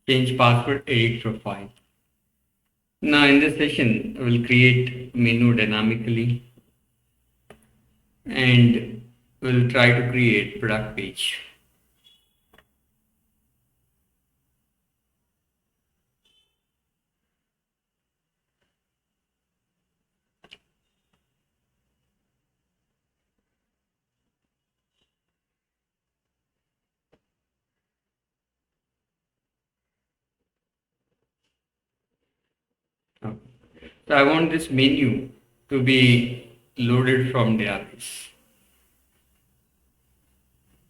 change password, edit profile. Now in this session, I will create menu dynamically and we'll try to create product page. Okay. So I want this menu to be loaded from database.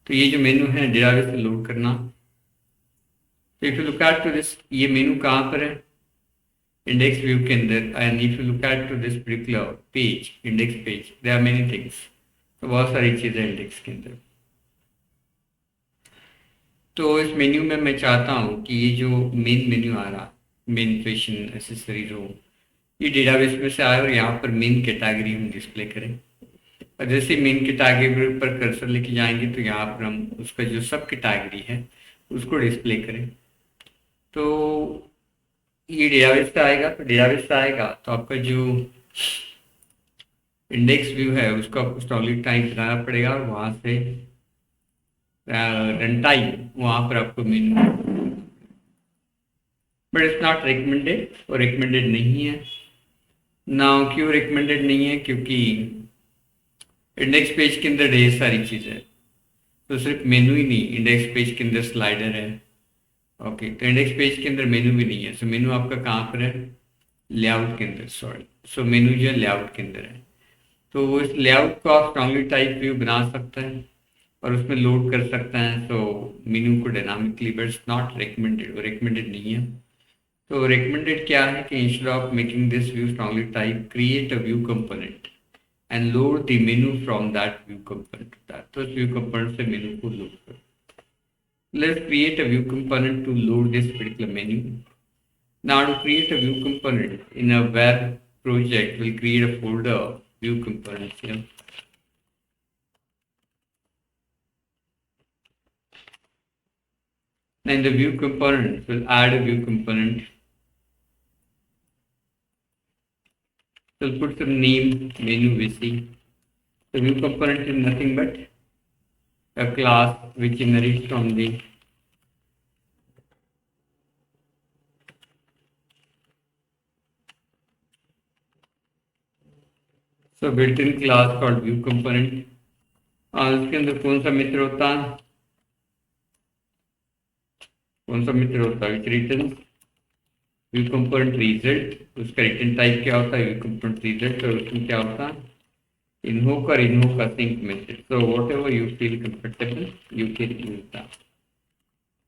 तो ये जो मेनू है database से load करना. तो if you look at to this, ये menu कहाँ पर है? इंडेक्स व्यू के अंदर. And if you look at to this particular page, index page, there are many things. तो बहुत सारी चीज़ें इंडेक्स के अंदर. तो इस मेन्यू में मैं चाहता हूँ कि ये जो मेन मेन्यू आ रहा, मेन क्वेश्चन एसेसरीज हो, ये डेटाबेस में से आए और यहाँ पर मेन कैटेगरी हम डिस्प्ले करें. और जैसे मेन कैटेगरी पर कर्सर लेके जाएंगे तो यहाँ पर हम उसका जो सब कैटेगरी है उसको डिस्प्ले करें. तो ये डेटाबेस से आएगा. तो डेटाबेस से आएगा तो आपका जो इंडेक्स व्यू है उसको आपको स्टॉलिक टाइम बनाना पड़ेगा और वहाँ से रन टाइम वहाँ पर आपको मेनू. बट इट्स नॉट रिकमेंडेड, और रिकमेंडेड नहीं है. नाउ क्यों रिकमेंडेड नहीं है? क्योंकि इंडेक्स पेज के अंदर ढेर सारी चीज़ें है. तो सिर्फ मेनू ही नहीं, इंडेक्स पेज के अंदर स्लाइडर है. ओके, तो इंडेक्स पेज के अंदर मेनू भी नहीं है. सो मेनू आपका कहाँ पर है? लेआउट के अंदर. सॉरी, सो मेनू जो है लेआउट के अंदर है. तो वो इस लेआउट को आप स्ट्रांगली टाइप व्यू बना सकते हैं और उसमें लोड कर सकते हैं. तो मेनू को dynamically, but it's not recommended, वो रिकमेंडेड नहीं है. तो रिकमेंडेड क्या है कि instead of making this view strongly type, create a view component and load the menu from that view component. तो उस व्यू कंपोनेंट से मेनू को लोड करो. Let's create a view component to load this particular menu. Now to create a view component in a web project, we'll create a folder view components here. And the view component, we'll add a view component. We'll put some name, menu VC. The view component is nothing but a class which inherits from the built-in class called view component. और उसके अंदर कौन सा मित्र होता है? कौन सा मित्र होता है? Which return view component result. उसका रिटर्न टाइप क्या होता है? View component result. और उसमें क्या होता है? इनवोक और इनवोक का sync method. So whatever you feel comfortable you can use that.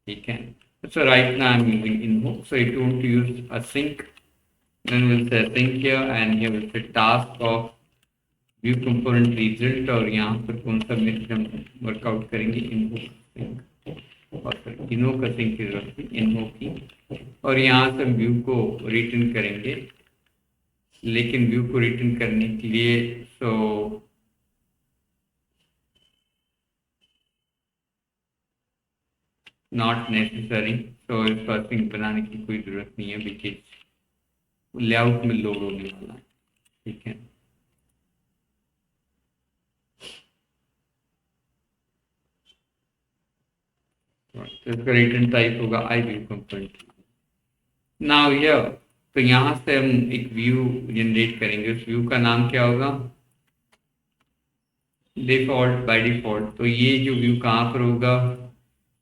ठीक है. So right now I'm using invoke. So if you want to use a sync, then we'll say sync here, and here we'll say task of view component result. और यहाँ पर कौन सा method हम work out करेंगे? Invoke sync. और फिर invoke का सिंक की जरूरत है, इनवोक की. और यहाँ से हम व्यू को रिटर्न करेंगे. लेकिन व्यू को रिटर्न करने के लिए नॉट नेसेसरी. तो इसका सिंक बनाने की कोई ज़रूरत नहीं है, बिकॉज लेआउट में लोड होने वाला है. ठीक है. तो इसका रिटर्न टाइप होगा eye view component. Now here, तो यहाँ से हम एक व्यू जनरेट करेंगे. उस व्यू का नाम क्या होगा? डिफॉल्ट. बाय डिफॉल्ट तो ये जो व्यू कहाँ पर होगा?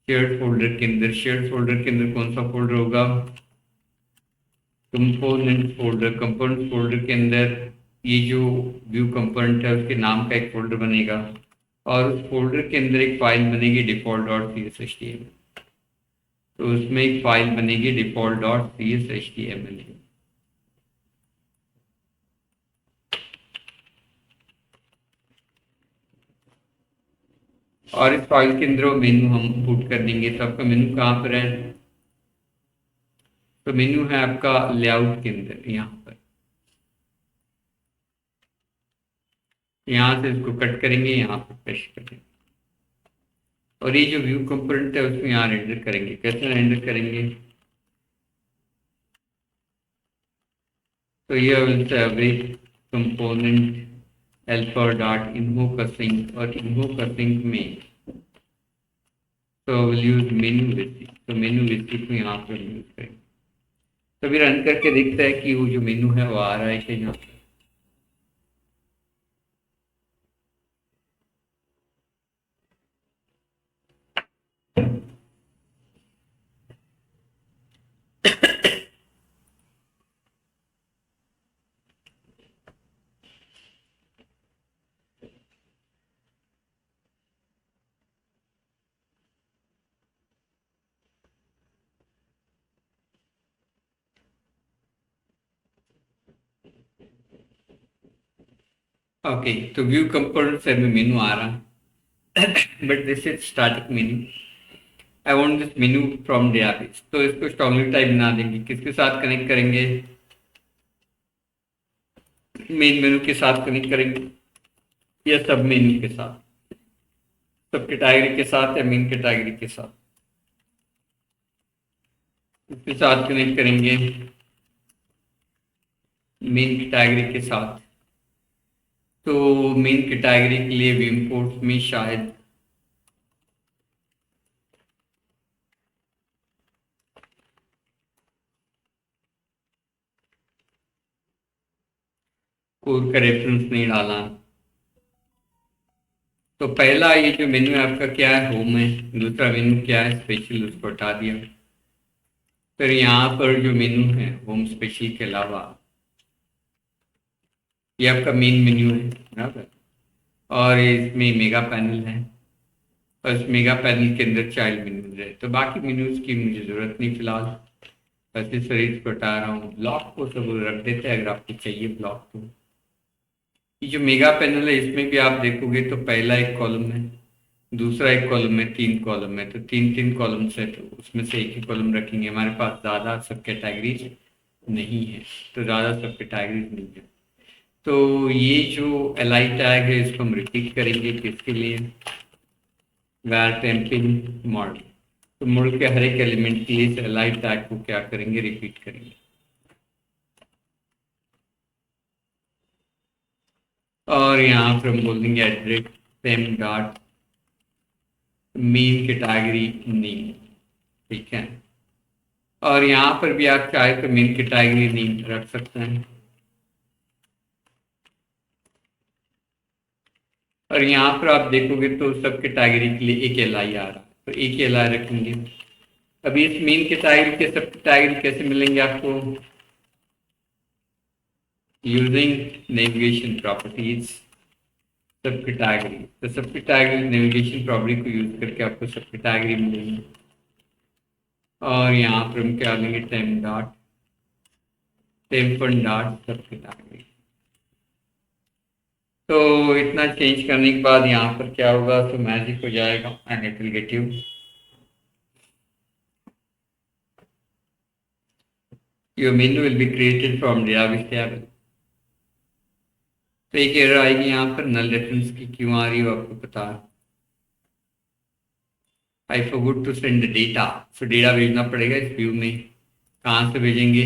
शेयर्ड फोल्डर के अंदर. शेयर्ड फोल्डर के अंदर कौन सा फोल्डर होगा? Component folder. कंपोनेंट फोल्डर के अंदर ये जो व्यू कंपोनेंट है उसके नाम का एक फोल्डर बनेगा और उस फोल्डर के अंदर एक फाइल बनेगी default.cshtml. तो उसमें एक फाइल बनेगी default.cshtml. और इस फाइल के अंदर मेनू हम पुट कर देंगे. तो आपका मेनू कहाँ पर है? तो मेनू है आपका लेआउट के अंदर, यहाँ पर. यहाँ से इसको कट करेंगे, यहाँ पर पेस्ट करेंगे और ये जो व्यू कंपोनेंट है उसको यहाँ रेंडर करेंगे. कैसे रेंडर करेंगे? तो ये विल से एवरेज कंपोनेंट अल्फा डॉट इन्हो का सिंक, और इन्हो का सिंक में तो विल यूज मेनू बेसिक, तो मेनू बेसिक को यहाँ पर यूज करेंगे। तो अभी रन करके देखता है कि वो जो मेनू है वो आ रहा है कि यहाँ। ओके, तो व्यू कंपोनेंट से में मेनू आ रहा है, but this is static menu. I want this menu from database, तो इसको स्टॉर्मिंग टाइप बना देंगे। किसके साथ कनेक्ट करेंगे? मेन मेनू के साथ कनेक्ट करेंगे या सब मेनू के साथ? सब कैटेगरी के साथ या मेन कैटेगरी के साथ? इसके साथ कनेक्ट करेंगे मेन कैटेगरी के साथ। तो मेन कैटेगरी के लिए विम कोर्स में शायद कोड का रेफरेंस नहीं डाला। तो पहला ये जो मेन्यू है आपका क्या है? होम है। दूसरा मेन्यू क्या है? स्पेशल, उसको हटा दिया। फिर यहाँ पर जो मेन्यू है होम स्पेशल के अलावा, ये आपका मेन मेन्यू है, बराबर। और इसमें मेगा पैनल है, और इस मेगा पैनल के अंदर चाइल्ड मेन्यूज है। तो बाकी मेन्यूज की मुझे जरूरत नहीं फिलहाल, बस इस सीरीज को हटा रहा हूँ। ब्लॉक को सब रख देते हैं अगर आपको चाहिए ब्लॉक तो। ये जो मेगा पैनल है इसमें भी आप देखोगे तो पहला एक कॉलम है, दूसरा एक कॉलम है, तीन कॉलम है। तो तीन तीन कॉलम है, तो उसमें से एक ही कॉलम रखेंगे। हमारे पास ज़्यादा सब कैटेगरीज नहीं है, तो ज़्यादा सब कैटेगरीज नहीं है। तो ये जो एल टैग है इसको हम रिपीट करेंगे किसके लिए? वैर टेम्पिंग मॉडल। तो मॉडल के हर एक एलिमेंट के लिए इस एल टैग को क्या करेंगे? रिपीट करेंगे। और यहाँ पर हम बोल देंगे address same dot main category name, ठीक है। और यहाँ पर भी आप चाहे तो मेन कैटेगरी नेम रख सकते हैं। और यहाँ पर आप देखोगे तो सब कैटेगरी के लिए एक एल आई आ रहा है, तो एक एल आई रखेंगे। अभी इस मेन कैटेगरी के सब कैटेगरी कैसे मिलेंगे आपको? यूजिंग नेविगेशन प्रॉपर्टीज सब कैटेगरी। तो सब कैटेगरी नेविगेशन प्रॉपर्टी को यूज करके आपको सब कैटेगरी मिलेंगे। और यहाँ पर हम क्या लेंगे? टेम डॉट टेम्पन डॉट सब कैटेगरी। तो इतना चेंज करने के बाद यहाँ पर क्या होगा? तो मैजिक हो जाएगा and it will get you. Your menu will be created from database table. तो एक एरर आएगी यहाँ पर, नल रेफरेंस की क्यों आ रही हो आपको पता है? I forgot to send data, तो डेटा भेजना पड़ेगा इस व्यू में। कहाँ से भेजेंगे?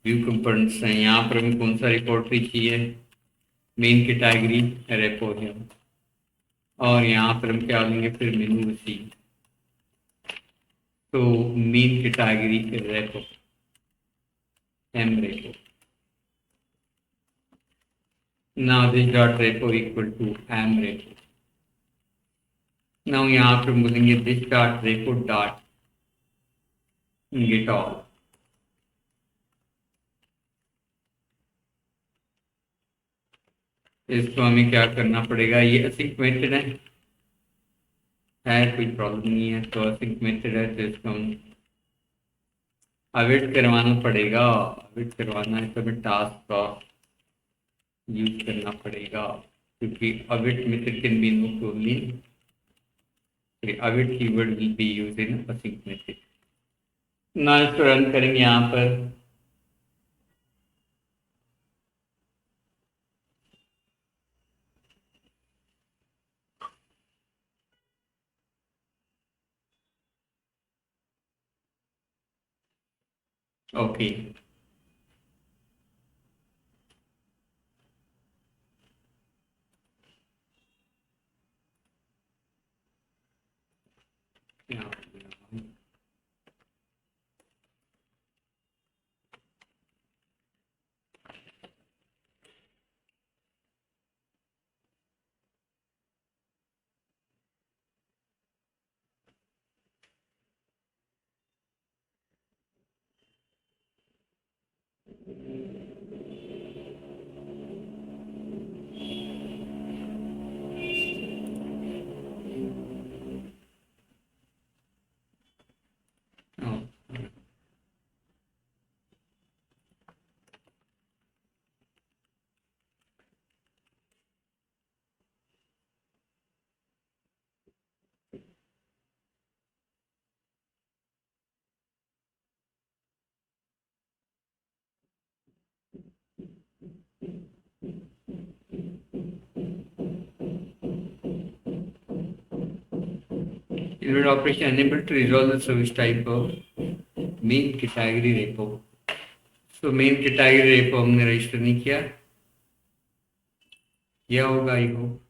व्यू कंपोनेंट्स हैं, यहाँ पर हमें कौन सा रिपोर्टरी चाहिए? मेन कैटेगरी रेपो है। और यहाँ पर हम क्या लेंगे फिर? Menu C. तो main category repo M repo. now this dot repo equal to m repo। now यहाँ पर बोलेंगे this dot repo dot get all। इसको हमें क्या करना पड़ेगा? ये असिंक मेथड है कोई प्रॉब्लम नहीं है। तो असिंक मेथड है तो इसको हम अवेट करवाना पड़ेगा। अवेट करवाना है तो हमें टास्क का यूज करना पड़ेगा, क्योंकि await method can be invoked only, await keyword will be used in async method. ना इसको रन करेंगे यहाँ पर। Okay, Oh. Invalid operation unable to resolve the service type of main category repo. So main category repo हमने register नहीं किया, यह होगा आई होप।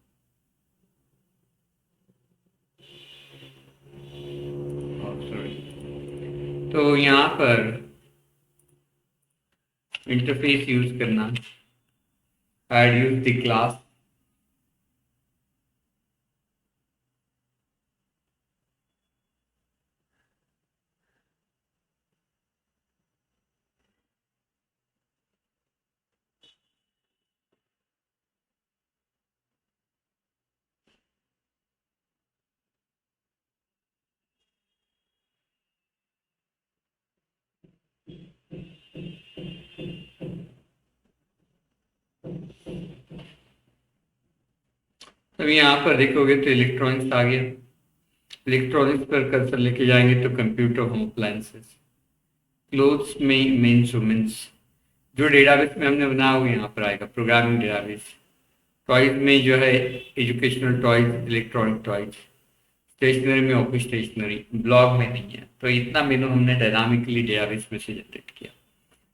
सॉरी, तो यहाँ पर इंटरफेस यूज करना, ऐड यूज द क्लास, अब यहाँ पर देखोगे तो इलेक्ट्रॉनिक्स आ गया। इलेक्ट्रॉनिक्स पर कर्सर लेके जाएंगे तो कंप्यूटर, होम अप्लायंसेस, क्लोथ्स में मेंस वुमेन्स, जो डेटाबेस में हमने बनाया हुआ यहाँ पर आएगा, प्रोग्रामिंग डेटाबेस। टॉयज में जो है educational toys, electronic toys, stationery में ऑफिस स्टेशनरी, ब्लॉग में नहीं है। तो इतना मेनू हमने डायनामिकली डेटाबेस में से जनरेट किया।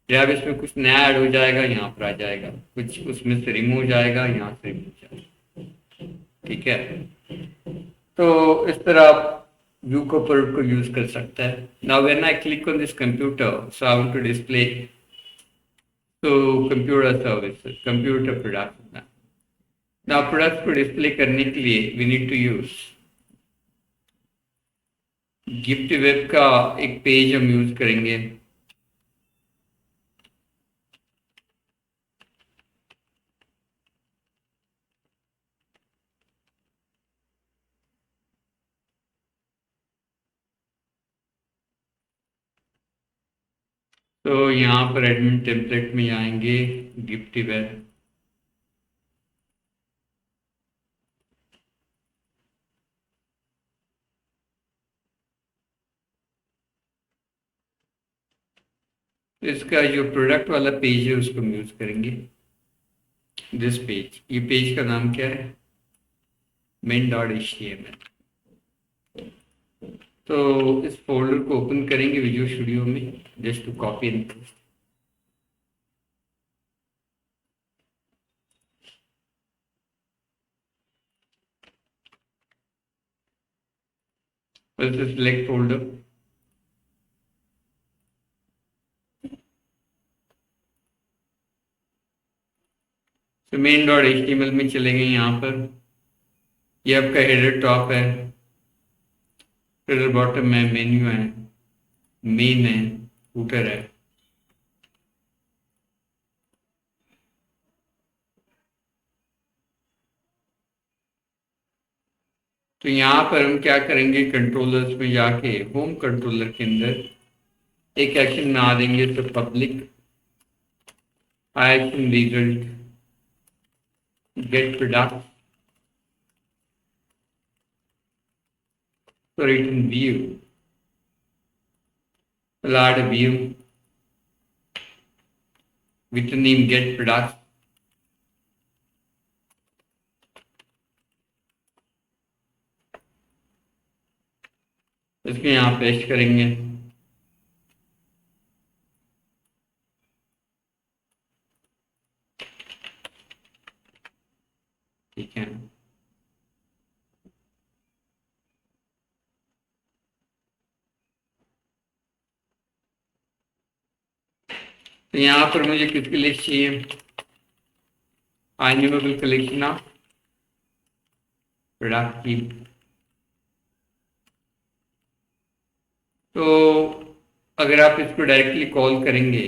डेटाबेस में कुछ नया ऐड हो जाएगा, यहाँ पर आ जाएगा, कुछ उसमें से रिमूव हो जाएगा, यहाँ से रिमूव हो जाएगा। ठीक है, तो इस तरह आप व्यू को यूज कर सकते हैं। Now when I click on this computer, so I want to display तो computer service, computer product. Now product को डिस्प्ले करने के लिए we need to use gift web का एक पेज हम यूज करेंगे। तो यहाँ पर एडमिन टेम्पलेट में आएंगे, गिफ्ट वेब, तो इसका जो प्रोडक्ट वाला पेज है उसको हम यूज करेंगे। दिस पेज, ये पेज का नाम क्या है, main.html। तो इस फोल्डर को ओपन करेंगे विजुअल स्टूडियो में, just to copy and paste. select folder, तो main.html में चलेंगे। यहाँ पर ये आपका हेडर टॉप है, हेडर बॉटम है, मेन्यू है, मेन है, फूटर है। तो यहाँ पर हम क्या करेंगे, कंट्रोलर्स में जाके होम कंट्रोलर के अंदर एक एक्शन में आ देंगे, तो public action result get product, so written view, we'll add a view with the name get products, इसको यहाँ पेस्ट करेंगे। ठीक है, तो यहाँ पर मुझे किसकी लिस्ट चाहिए, एनिमेबल कलेक्शन ऑफ प्रोडक्ट की। तो अगर आप इसको डायरेक्टली कॉल करेंगे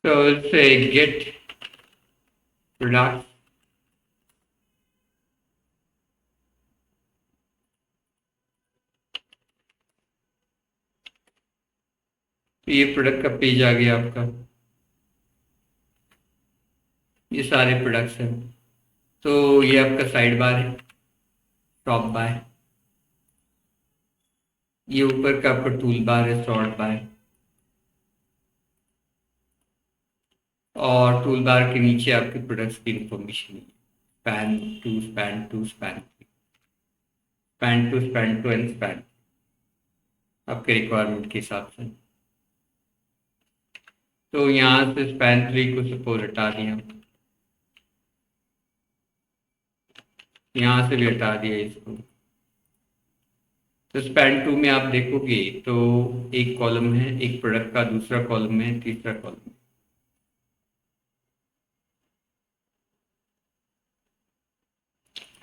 So let's say get products. तो ये प्रोडक्ट का पेज आ गया आपका, ये सारे प्रोडक्ट्स हैं। तो ये आपका साइड बार है, टॉप बार, ये ऊपर का आपका टूल बार है, सॉर्ट बार, और टूल बार के नीचे आपके प्रोडक्ट्स की इंफॉर्मेशन है, span two, span two, span, span two, span two and span, आपके रिक्वायरमेंट के हिसाब से। तो यहाँ से स्पैन 3 को सपोज हटा दिया, यहाँ से भी हटा दिया इसको। तो स्पैन 2 में आप देखोगे तो एक कॉलम है, एक प्रोडक्ट का, दूसरा कॉलम है, तीसरा कॉलम है।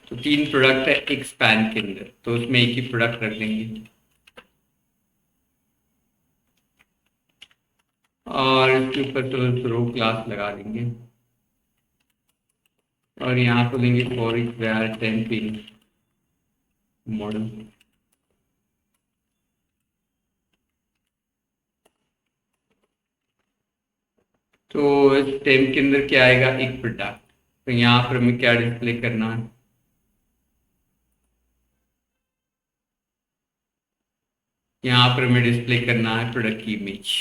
तो 3 प्रोडक्ट है एक स्पैन के अंदर, तो उसमें एक ही प्रोडक्ट रख देंगे और इसके ऊपर तो रो क्लास लगा देंगे और यहाँ पर लेंगे for each where 10 pin model. तो इस टेम के अंदर क्या आएगा, एक प्रोडक्ट। तो यहाँ पर हमें क्या डिस्प्ले करना है, यहाँ पर हमें डिस्प्ले करना है प्रोडक्ट की इमेज।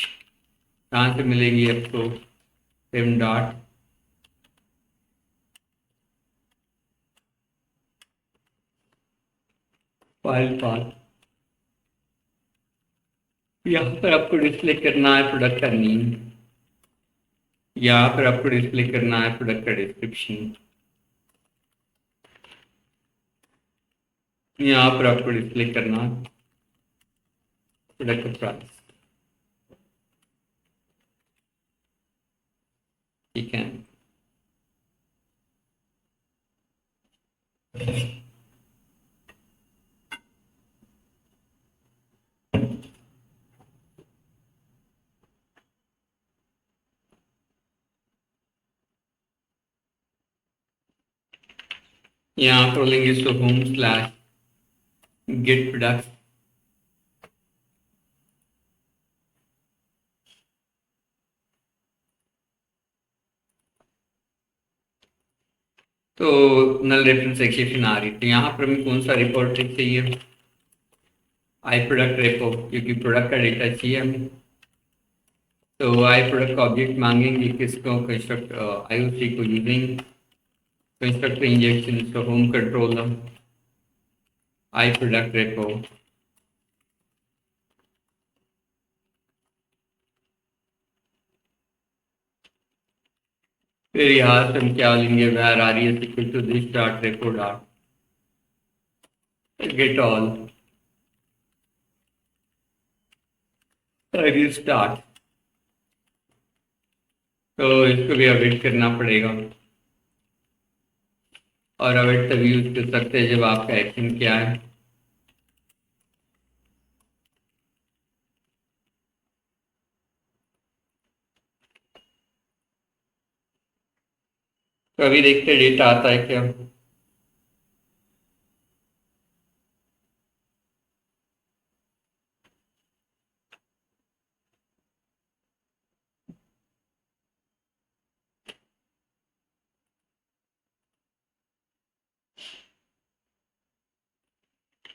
कहाँ से मिलेगी आपको, टेम डॉट फाइल पाथ। यहाँ पर आपको डिस्प्ले करना है प्रोडक्ट का नेम, यहाँ पर आपको डिस्प्ले करना है प्रोडक्ट का डिस्क्रिप्शन, यहाँ पर आपको डिस्प्ले करना है प्रोडक्ट का प्राइस। ठीक है, यहाँ पर लेंगे so home slash gate product. तो नल रेफरेंस एक्सेप्शन आ रही, तो यहाँ पर हमें कौन सा रिपोर्ट चाहिए, आई प्रोडक्ट रेपो, क्योंकि प्रोडक्ट का डेटा चाहिए हमें। तो आई प्रोडक्ट का ऑब्जेक्ट मांगेंगे किसको, कंस्ट्रक्ट आईओसी को, यूजिंग कंस्ट्रक्टर इंजेक्शन, तो home controller I product repo. फिर यहाँ से हम क्या लेंगे, where R S equal to this dot repo dot get all start. तो इसको भी अवेट करना पड़ेगा और अवेट तभी यूज कर सकते हैं जब आपका एक्शन क्या है। तो अभी देखते हैं डेटा आता है क्या।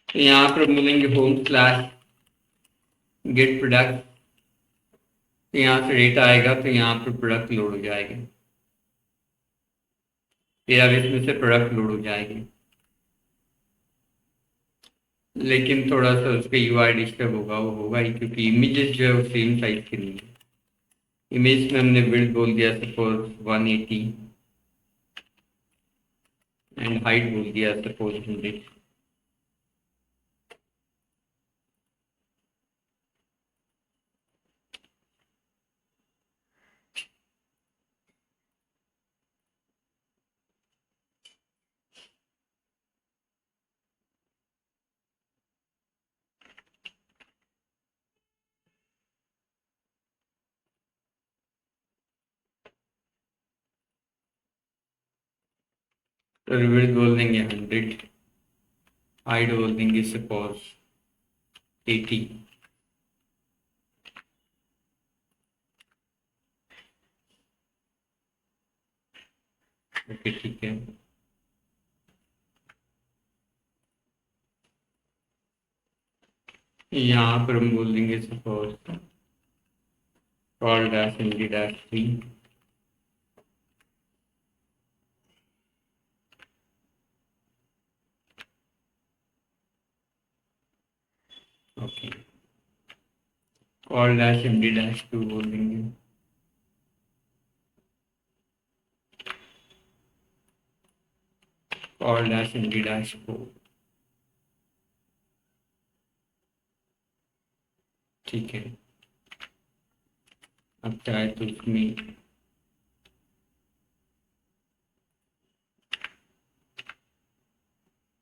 तो यहाँ पर मिलेंगे होम स्लैश गेट प्रोडक्ट, तो यहाँ से डेटा आएगा तो यहाँ पर प्रोडक्ट लोड हो जाएगा, या इसमें से प्रोडक्ट लोड हो जाएगी। लेकिन थोड़ा सा उसका यूआई डिस्टर्ब होगा, वो होगा ही क्योंकि इमेजेस जो है वो सेम साइज के नहीं है। इमेज में हमने विड्थ बोल दिया सपोज 180 एंड हाइट बोल दिया सपोज 100। तो रिवर्स बोल देंगे 100, हाइड बोल देंगे सपोज 80। ओके ठीक है। यहाँ पर हम बोल देंगे suppose call dash md dash 3। Okay, call dash md dash 2 बोल देंगे। Call dash md dash 4। ठीक है। अब चाहे तो इसमें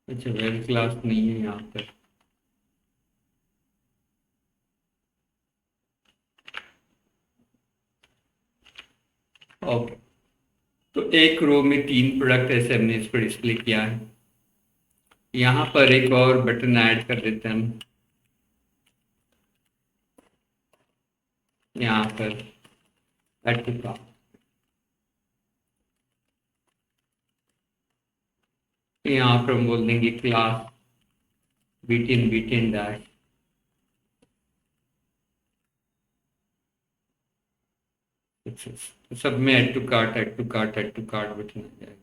अच्छा वेब क्लास नहीं है यहाँ पर। ओके, तो एक रो में 3 प्रोडक्ट ऐसे हमने इस पर डिस्प्ले किया है। यहाँ पर एक और बटन ऐड कर देते हैं हम, यहाँ पर ऐड टू कार्ट। यहाँ पर हम बोल देंगे क्लास बीटीन डैश। तो सब में add to cart add to cart add to cart button आ जाएगा।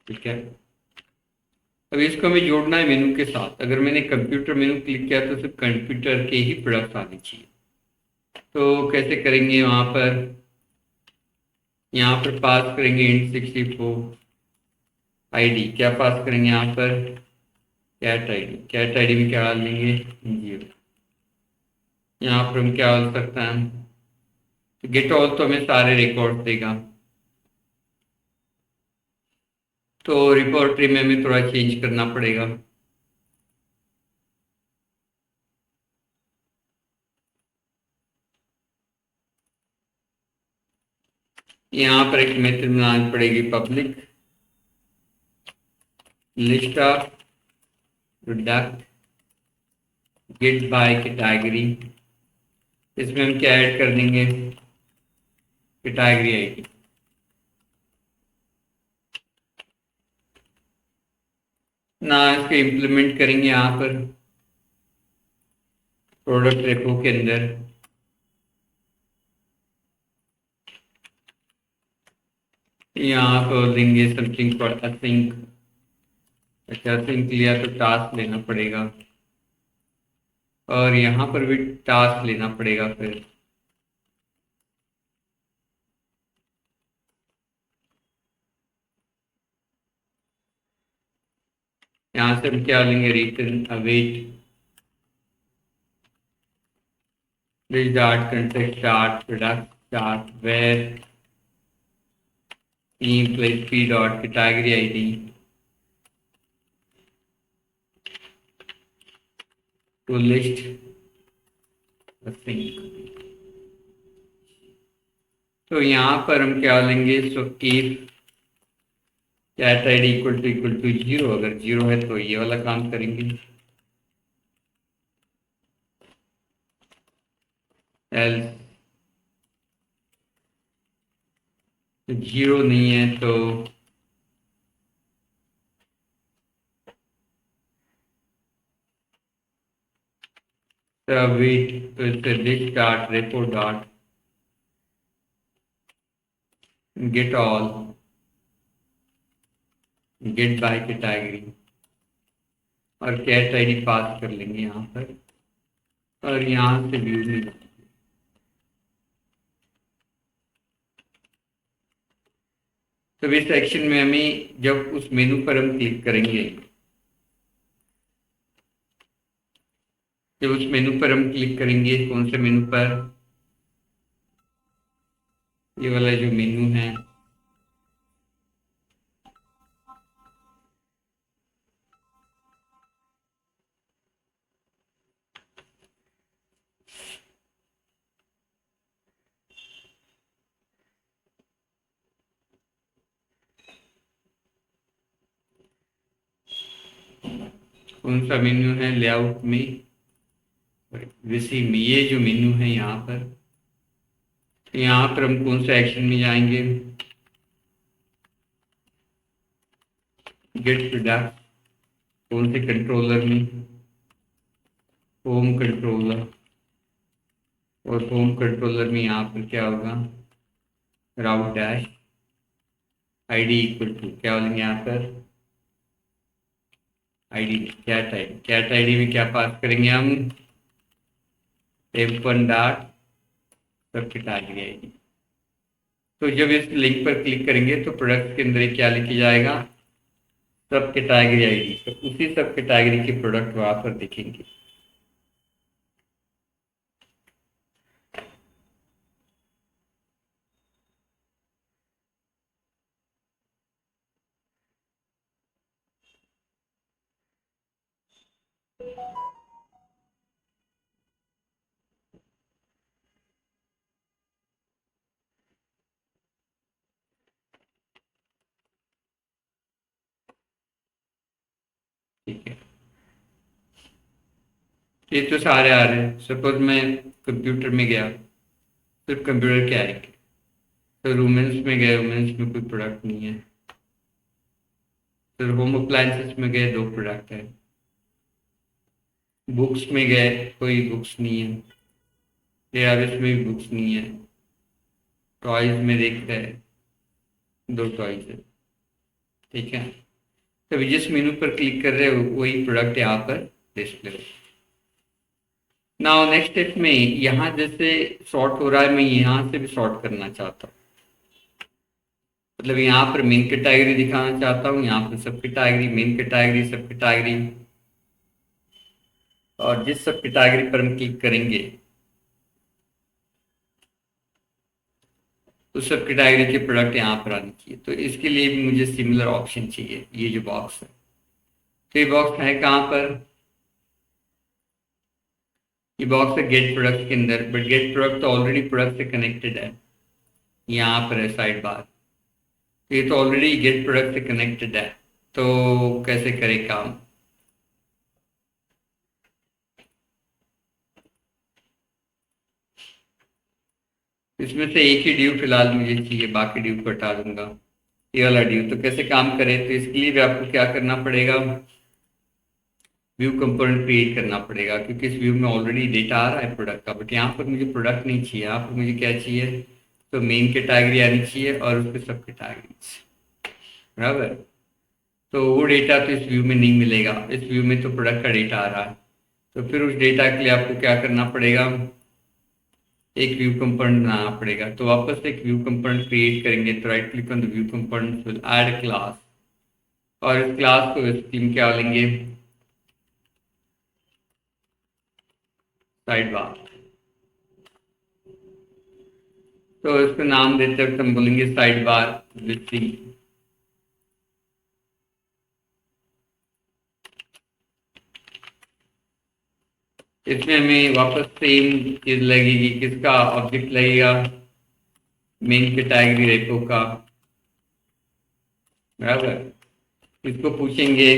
ठीक है। अब इसको हमें जोड़ना है मेनू के साथ। अगर मैंने कंप्यूटर मेनू क्लिक किया तो सिर्फ कंप्यूटर के ही प्रोडक्ट आने चाहिए। तो कैसे करेंगे? वहाँ पर यहाँ पर पास करेंगे int 64 आईडी। क्या पास करेंगे यहाँ पर? Cat ID. कैट आईडी में क्या डाल लेंगे? 0। यहाँ पर हम क्या डाल सकते हैं? गेट ऑल तो हमें सारे रिकॉर्ड देगा, तो रिपोर्टरी में हमें थोड़ा चेंज करना पड़ेगा। यहाँ पर एक मेथड बनानी पड़ेगी, public list of product get by category. इसमें हम क्या ऐड कर देंगे? Category ID. ना इसको इम्प्लीमेंट करेंगे यहाँ पर प्रोडक्ट रेपो के अंदर। यहाँ पर देंगे समथिंग फॉर असिंक। अच्छा, असिंक लिया तो टास्क लेना पड़ेगा, और यहाँ पर भी टास्क लेना पड़ेगा। फिर यहाँ से हम क्या लेंगे? Return await context start product start where p dot category ID to list async. तो यहाँ पर हम क्या लेंगे? So if cat ID equal to 0, अगर 0 है तो ये वाला काम करेंगे। एल्स 0 नहीं है तो wait list dot repo dot get all get by category, और कैट आईडी पास कर लेंगे यहाँ पर, और यहाँ से व्यू में तो इस सेक्शन में हमें जब उस मेनू पर हम क्लिक करेंगे, जब उस मेनू पर हम क्लिक करेंगे, कौन से मेनू पर? ये वाला जो मेनू है, कौन सा मेन्यू है लेआउट में, रिसीव में, ये जो मेन्यू है यहाँ पर, तो यहाँ पर हम कौन सा एक्शन में जाएंगे, गेट प्रोडक्ट, कौन से कंट्रोलर में, होम कंट्रोलर, और होम कंट्रोलर में यहाँ पर क्या होगा, राउट डैश आईडी इक्वल टू क्या बोलेंगे यहाँ पर, आईडी कैट आईडी में क्या पास करेंगे हम, टेम्पन डॉट सब कैटेगरी आईडी। तो जब इस लिंक पर क्लिक करेंगे तो प्रोडक्ट के अंदर क्या लिखा जाएगा, सब कैटेगरी आईडी, तो उसी सब कैटेगरी के प्रोडक्ट वहां पर दिखेंगे। ठीक है, ये तो सारे आ रहे हैं। सपोज मैं कंप्यूटर में गया, सिर्फ कंप्यूटर के आएंगे, तो वुमेन्स में गए, वुमेन्स में कोई प्रोडक्ट नहीं है। फिर होम अप्लायंसेस में गए, दो प्रोडक्ट है। बुक्स में गए, कोई बुक्स नहीं है। डेटाबेस में भी बुक्स नहीं है। टॉयज में देखते हैं, दो टॉयज है। ठीक है, तो जिस मेनू पर क्लिक कर रहे हो वही प्रोडक्ट यहाँ पर डिस्प्ले हो। नाउ नेक्स्ट स्टेप में यहाँ जैसे सॉर्ट हो रहा है, मैं यहाँ से भी सॉर्ट करना चाहता हूँ। मतलब यहाँ पर मेन कैटेगरी दिखाना चाहता हूँ, यहाँ पर सब कैटेगरी, मेन कैटेगरी, सब कैटेगरी, और जिस सब कैटेगरी पर हम क्लिक करेंगे उस सब कैटेगरी के प्रोडक्ट यहाँ पर आने चाहिए। तो इसके लिए भी मुझे सिमिलर ऑप्शन चाहिए। ये जो बॉक्स है, तो ये बॉक्स है कहाँ पर, ये बॉक्स है गेट प्रोडक्ट के अंदर, बट गेट प्रोडक्ट तो ऑलरेडी प्रोडक्ट से कनेक्टेड है। यहाँ पर है साइड बार, तो ये तो ऑलरेडी गेट प्रोडक्ट से कनेक्टेड है, तो कैसे करे काम। इसमें से एक ही ड्यू फिलहाल मुझे चाहिए, बाकी ड्यू को हटा दूंगा। ये वाला ड्यू तो कैसे काम करे, तो इसके लिए भी आपको क्या करना पड़ेगा, व्यू कंपोनेंट क्रिएट करना पड़ेगा, क्योंकि इस व्यू में ऑलरेडी डेटा आ रहा है प्रोडक्ट का। बट यहाँ पर मुझे प्रोडक्ट नहीं चाहिए, यहाँ पर मुझे क्या चाहिए, तो मेन कैटेगरी आनी चाहिए और उसके सब कैटेगरीज, बराबर। तो वो डेटा तो इस व्यू में नहीं मिलेगा, इस व्यू में तो प्रोडक्ट का डेटा आ रहा है। तो फिर उस डेटा के लिए आपको क्या करना पड़ेगा, एक व्यू कंपोनेंट बनाना पड़ेगा। तो वापस एक व्यू कंपोनेंट क्रिएट करेंगे, तो right click on the view component, will add class, और इस क्लास को स्कीम क्या लेंगे, साइड बार। तो इसको नाम देते वक्त हम बोलेंगे साइड बार विथ सी। इसमें हमें वापस सेम चीज लगेगी, किसका ऑब्जेक्ट लगेगा, मेन कैटेगरी रेपो का, बराबर। इसको पूछेंगे,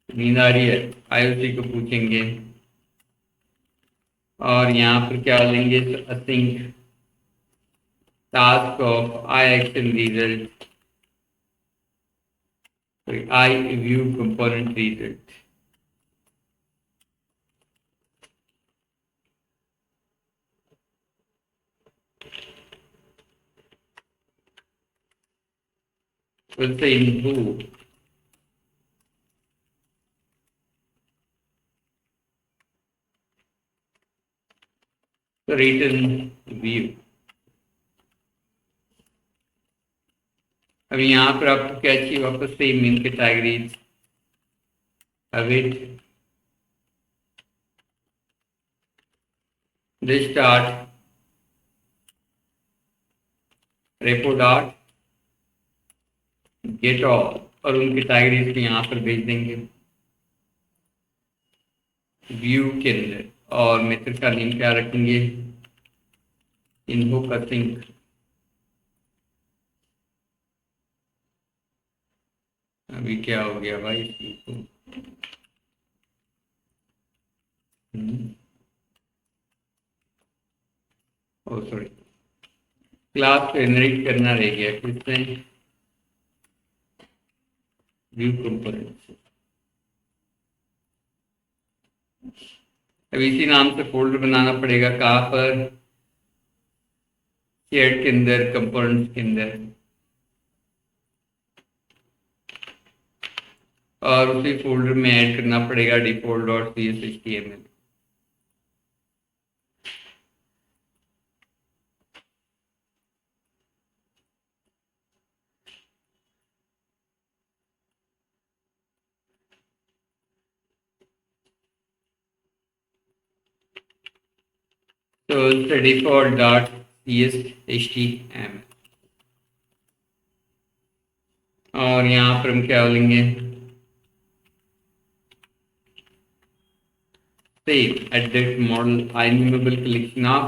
नींद आ रही है, आईओसी को पूछेंगे, और यहाँ पर क्या लेंगे, async task of I action result, eye view component result. उससे इनपुट रिटर्न व्यू। अब यहाँ पर आपको क्या चाहिए, वापस से main categories, avid start repo dot get all, और उन कैटेगरीज को यहाँ पर भेज देंगे व्यू के अंदर, और मेथड का नेम क्या रखेंगे, इन्फो का सिंक। अभी क्या हो गया भाई, ओ सॉरी, क्लास को इनहेरिट करना रह गया किसने, व्यू कंपोनेंट। अब इसी नाम से फोल्डर बनाना पड़ेगा, कहाँ पर, शेयर्ड के अंदर, कंपोनेंट्स के अंदर, और उसी फोल्डर में ऐड करना पड़ेगा default dot C S H T M L. तो default dot C S H T M L, और यहाँ पर हम क्या बोलेंगे, save at that model INumable collection of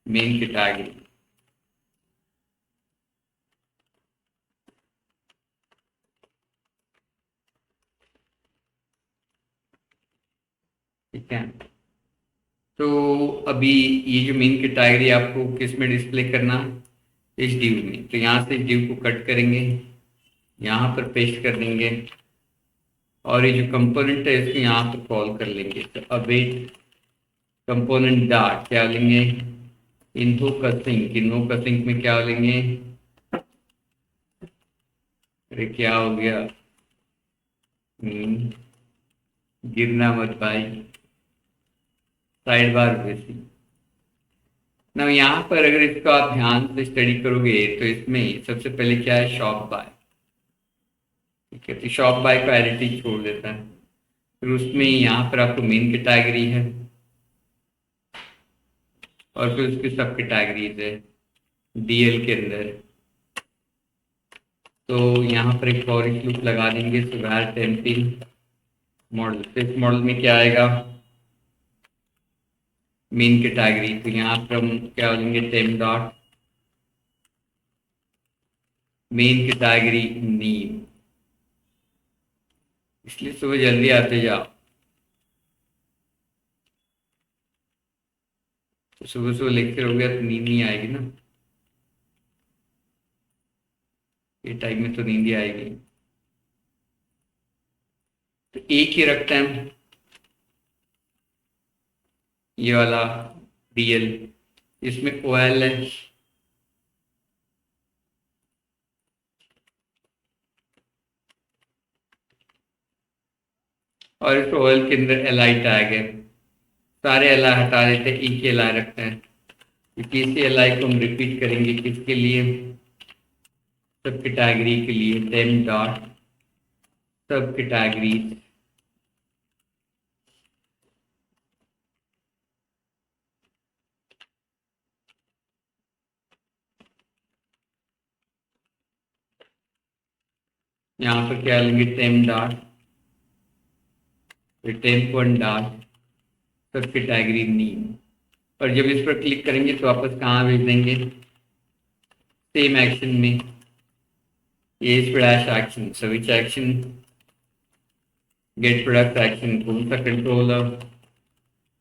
main category। ठीक है, तो अभी ये जो मेन कैटेगरी आपको किस में डिस्प्ले करना, इस डिव में, तो यहाँ से डिव को कट करेंगे, यहाँ पर पेस्ट कर देंगे, और ये जो कंपोनेंट है इसको यहाँ पर कॉल कर लेंगे। तो अवेट कंपोनेंट डॉट क्या लेंगे, इन्फो कसिंग, इन्फो कसिंग में क्या लेंगे, अरे क्या हो गया, गिरना मत भाई, साइड बार बेसिक ना। यहाँ पर अगर इसको आप ध्यान से स्टडी करोगे तो इसमें सबसे पहले क्या है, शॉप बाय। ठीक है, तो शॉप बाय को एडिटिंग छोड़ देता है, फिर उसमें यहाँ पर आपको मेन कैटेगरी है, और फिर उसकी सब कैटेगरीज है डीएल के अंदर। तो यहाँ पर एक फॉर ईच लूप लगा देंगे, सुबह टेम्पिंग मॉडल, तो इस मॉडल में क्या आएगा, मेन कैटेगरी। तो यहाँ पर हम क्या बोलेंगे, टेम डॉट मेन कैटेगरी नेम, इसलिए सुबह जल्दी आते जाओ, तो सुबह सुबह लेक्चर हो गया तो नींद नहीं आएगी ना, ये टाइम में तो नींद ही आएगी। तो एक ही रखते हैं हम, ये वाला डीएल, इसमें ओएल है, और इस ओएल के अंदर एल आई टैग है, सारे एल आई हटा देते हैं, एक ही एल आई रखते हैं, क्योंकि इसी एल आई को हम रिपीट करेंगे किसके लिए, सब कैटेगरी के लिए। टेम डॉट सब कैटेगरीज, यहाँ पर क्या लेंगे, टेम डॉट, फिर टेम वन डॉट सब कैटेगरी नेम, और जब इस पर क्लिक करेंगे तो वापस कहाँ भेज देंगे, सेम एक्शन में, ये splash action, switch action, get product action, कौन सा कंट्रोलर,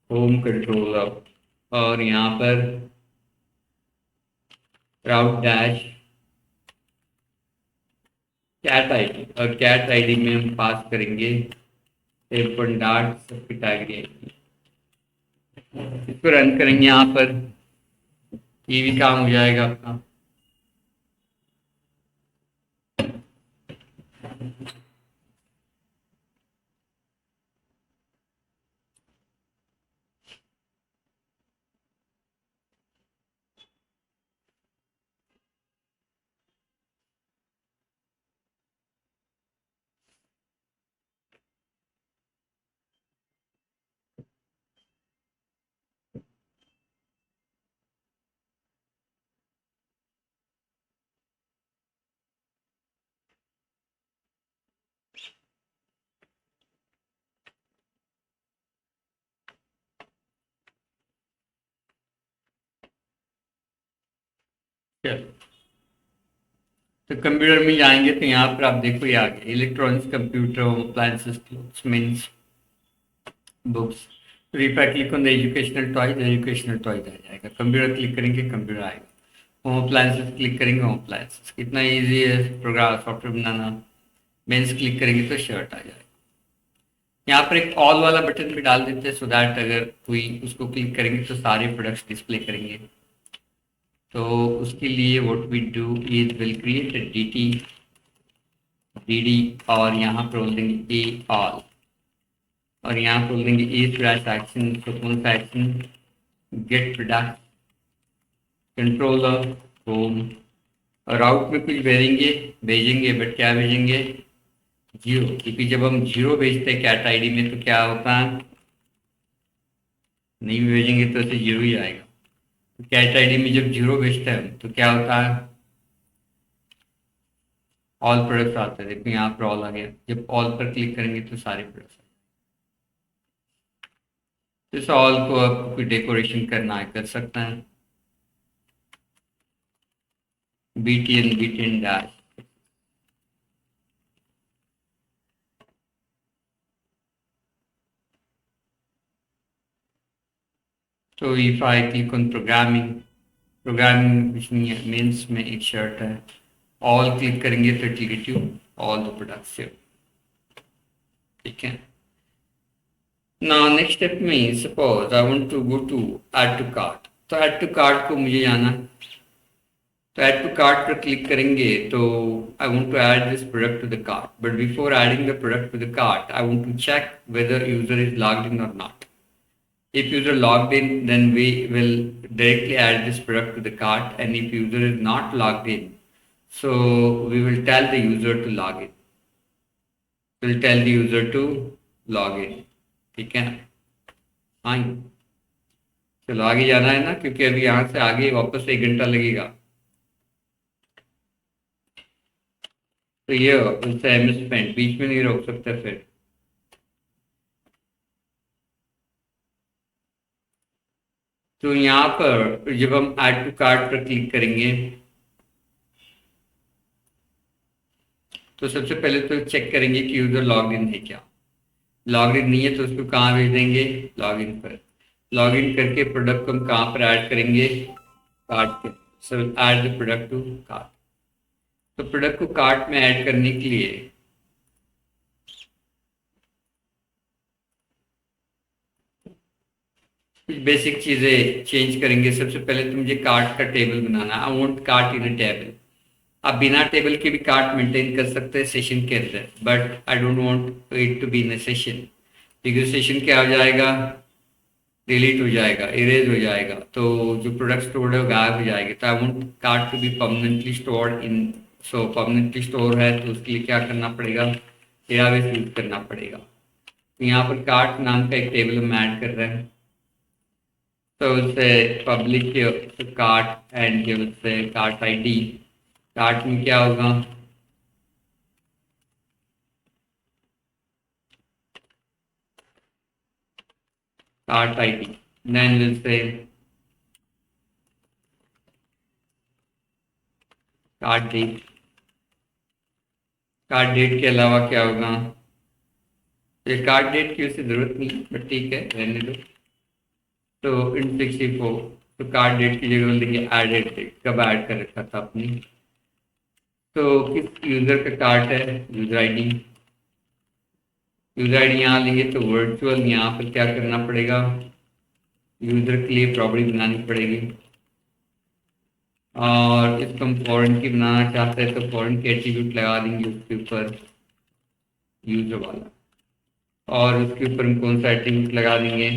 होम कंट्रोलर, और यहाँ पर राउट डैश कैट आईडी, और कैट आईडी में हम पास करेंगे टेम्पन डार्ट सब कैटेगरी आईडी। इसको रन करेंगे यहाँ पर, ये भी काम हो जाएगा आपका। तो कंप्यूटर में जाएंगे तो यहाँ पर आप देखो ये आ गया electronics computer appliances means books. तो if I click on the educational toys आ जाएगा। कंप्यूटर क्लिक करेंगे कंप्यूटर आएगा। होम अप्लायंसेस क्लिक करेंगे होम अप्लायंसेस। कितना इजी है प्रोग्राम सॉफ्टवेयर बनाना। मेंस क्लिक करेंगे तो शर्ट आ जाएगा। यहाँ पर एक ऑल वाला बटन भी डाल देते हैं सो दैट अगर कोई उसको क्लिक करेंगे तो सारे प्रोडक्ट्स डिस्प्ले करेंगे। तो उसके लिए what we do is will create a D और यहाँ पर बोल देंगे ए ऑल और यहाँ पर बोल देंगे ए स्लैश एक्शन। तो कौन सा action get product controller home और आउट में कुछ भेजेंगे बट क्या भेजेंगे जीरो, क्योंकि जब हम जीरो भेजते हैं कैट आईडी में तो क्या होता है नहीं भेजेंगे तो ऐसे जीरो ही आएगा। तो कैट आईडी में जब जीरो भेजते हैं तो क्या होता है ऑल प्रोडक्ट्स आते हैं। देखो यहाँ पर ऑल आ गया। जब ऑल पर क्लिक करेंगे तो सारे प्रोडक्ट्स इस ऑल को आपको कोई डेकोरेशन करना है कर सकते हैं। BTN डैश तो if I click on programming कुछ नहीं है मेंस में एक शर्ट है। ऑल क्लिक करेंगे तो it will get you all the products. ठीक है। नाउ नेक्स्ट स्टेप में suppose I want to go to add to cart. तो ऐड टू कार्ट को मुझे जाना। तो ऐड टू कार्ट पर क्लिक करेंगे तो I want to add this product to the cart but before adding the product to the cart I want to check whether user is logged in और not. If user logged in, then we will directly add this product to the cart, and if user is not logged in, so we will tell the user to log in. We'll tell the user to log in. ठीक है। हाँ चलो आगे जाना है ना, क्योंकि अभी यहाँ से आगे वापस 1 घंटा लगेगा। तो ये उससे MS Paint बीच में नहीं रोक सकते फिर। तो यहाँ पर जब हम ऐड टू कार्ट पर क्लिक करेंगे तो सबसे पहले तो चेक करेंगे कि यूजर लॉग इन है क्या। लॉग इन नहीं है तो उसको कहाँ भेज देंगे लॉग इन पर। लॉग इन करके प्रोडक्ट को हम कहाँ पर ऐड करेंगे कार्ट पे। So add the product to cart. तो प्रोडक्ट को कार्ट में ऐड करने के लिए कुछ बेसिक चीज़ें चेंज करेंगे। सबसे पहले तो मुझे कार्ट का टेबल बनाना। आई वांट कार्ट इन अ टेबल। आप बिना टेबल के भी कार्ट मेंटेन कर सकते हैं सेशन के अंदर but I don't want it to be in a session क्योंकि सेशन क्या हो जाएगा डिलीट हो जाएगा इरेज हो जाएगा तो जो प्रोडक्ट स्टोर्ड है वो गायब हो जाएगी। तो I want cart to be permanently stored in. So permanently store है तो उसके लिए क्या करना पड़ेगा डेटाबेस यूज करना पड़ेगा। तो यहाँ पर कार्ट नाम का एक टेबल हम ऐड कर रहे हैं। तो उससे पब्लिक कार्ट एंड उससे कार्ट आईडी। कार्ट में क्या होगा कार्ट आईडी देन विल से कार्ट डेट। कार्ट डेट के अलावा क्या होगा ये कार्ट डेट की उससे जरूरत नहीं बट ठीक है रहने दो। तो इन 64 तो कार्ट डेट की जगह देंगे एडेड डेट कब ऐड कर रखा था आपने। तो किस यूजर का कार्ट है यूजर आईडी। यूजर आईडी यहाँ लेंगे तो वर्चुअल यहाँ पर क्या करना पड़ेगा यूजर के लिए प्रॉपर्टी बनानी पड़ेगी और इसको हम फॉरेन की बनाना चाहते हैं तो फॉरेन के एट्रीब्यूट लगा देंगे उसके ऊपर यूजर वाला और उसके ऊपर हम कौन सा एट्रीब्यूट लगा देंगे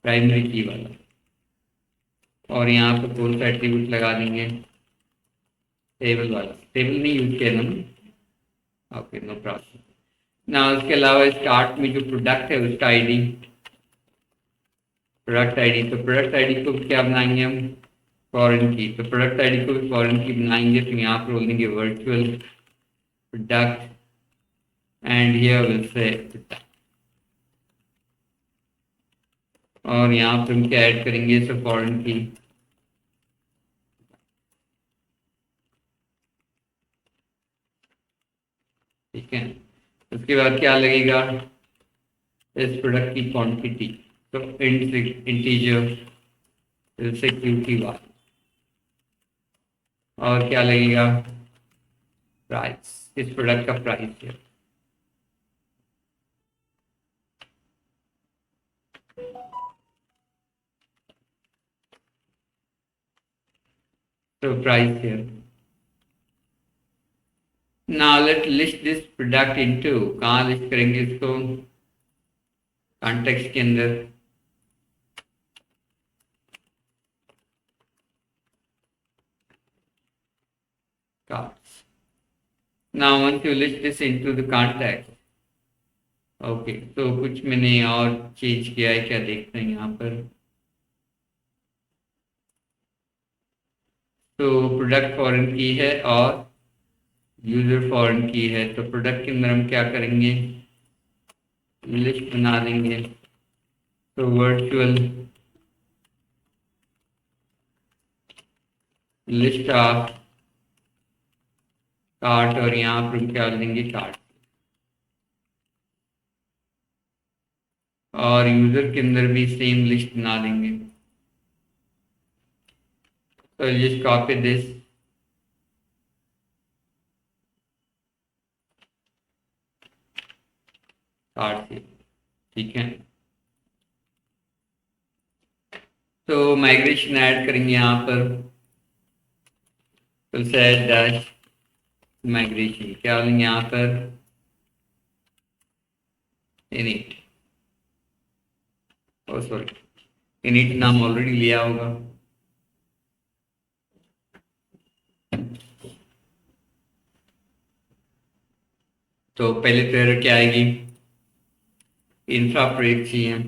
प्राइमरी की वाला और यहाँ पर कौन सा एट्रीब्यूट लगा देंगे टेबल वाला। टेबल नहीं यूज किया ना ओके नो प्रॉब्लम ना। उसके अलावा इस कार्ट में जो प्रोडक्ट है उसका आईडी प्रोडक्ट आईडी। तो प्रोडक्ट आईडी को क्या बनाएंगे हम फॉरेन की। तो प्रोडक्ट आईडी को भी फॉरेन की बनाएंगे तो यहाँ पर बोल देंगे virtual product and here will say product और यहाँ पर हम क्या ऐड करेंगे सो फॉरेन की ठीक है। उसके बाद क्या लगेगा, इस प्रोडक्ट की क्वांटिटी, तो इंटीजर जैसे QT1, और क्या लगेगा, प्राइस, इस प्रोडक्ट का प्राइस है। तो प्राइस है। Now let list this product into, कहाँ लिस्ट करेंगे इसको, कॉन्टेक्स्ट के अंदर। cards. Now once you list this into the context, okay, तो कुछ मैंने और चेंज किया है, क्या देखते हैं यहाँ पर। तो प्रोडक्ट फॉरेन की है और यूजर फॉरेन की है, तो प्रोडक्ट के अंदर हम क्या करेंगे, लिस्ट बना देंगे। तो वर्चुअल लिस्ट ऑफ कार्ट, और यहाँ पर हम क्या देंगे, कार्ट। और यूजर के अंदर भी सेम लिस्ट बना देंगे। तो जस्ट कॉपी दिस, कार्ट से, ठीक है। तो माइग्रेशन ऐड करेंगे यहाँ पर, तो सेट डैश माइग्रेशन, क्या बोलेंगे यहाँ पर, इनिट, ओ सॉरी, इनिट नाम ऑलरेडी लिया होगा। तो पहले तो एरर क्या आएगी, इंफ्रा ब्रेक चाहिए,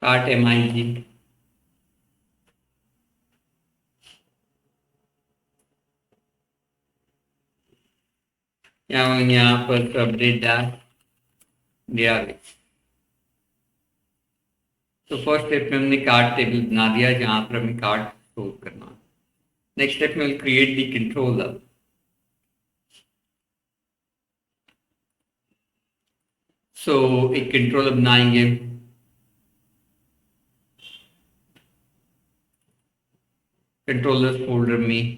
कार्ट MIG, यहाँ पर अपडेट डैश DRX। तो फर्स्ट स्टेप में हमने कार्ड टेबल बना दिया जहां पर हमें कार्ड स्टोर करना है। नेक्स्ट स्टेप में क्रिएट द कंट्रोलर। सो एक कंट्रोलर बनाएंगे, कंट्रोलर्स फोल्डर में,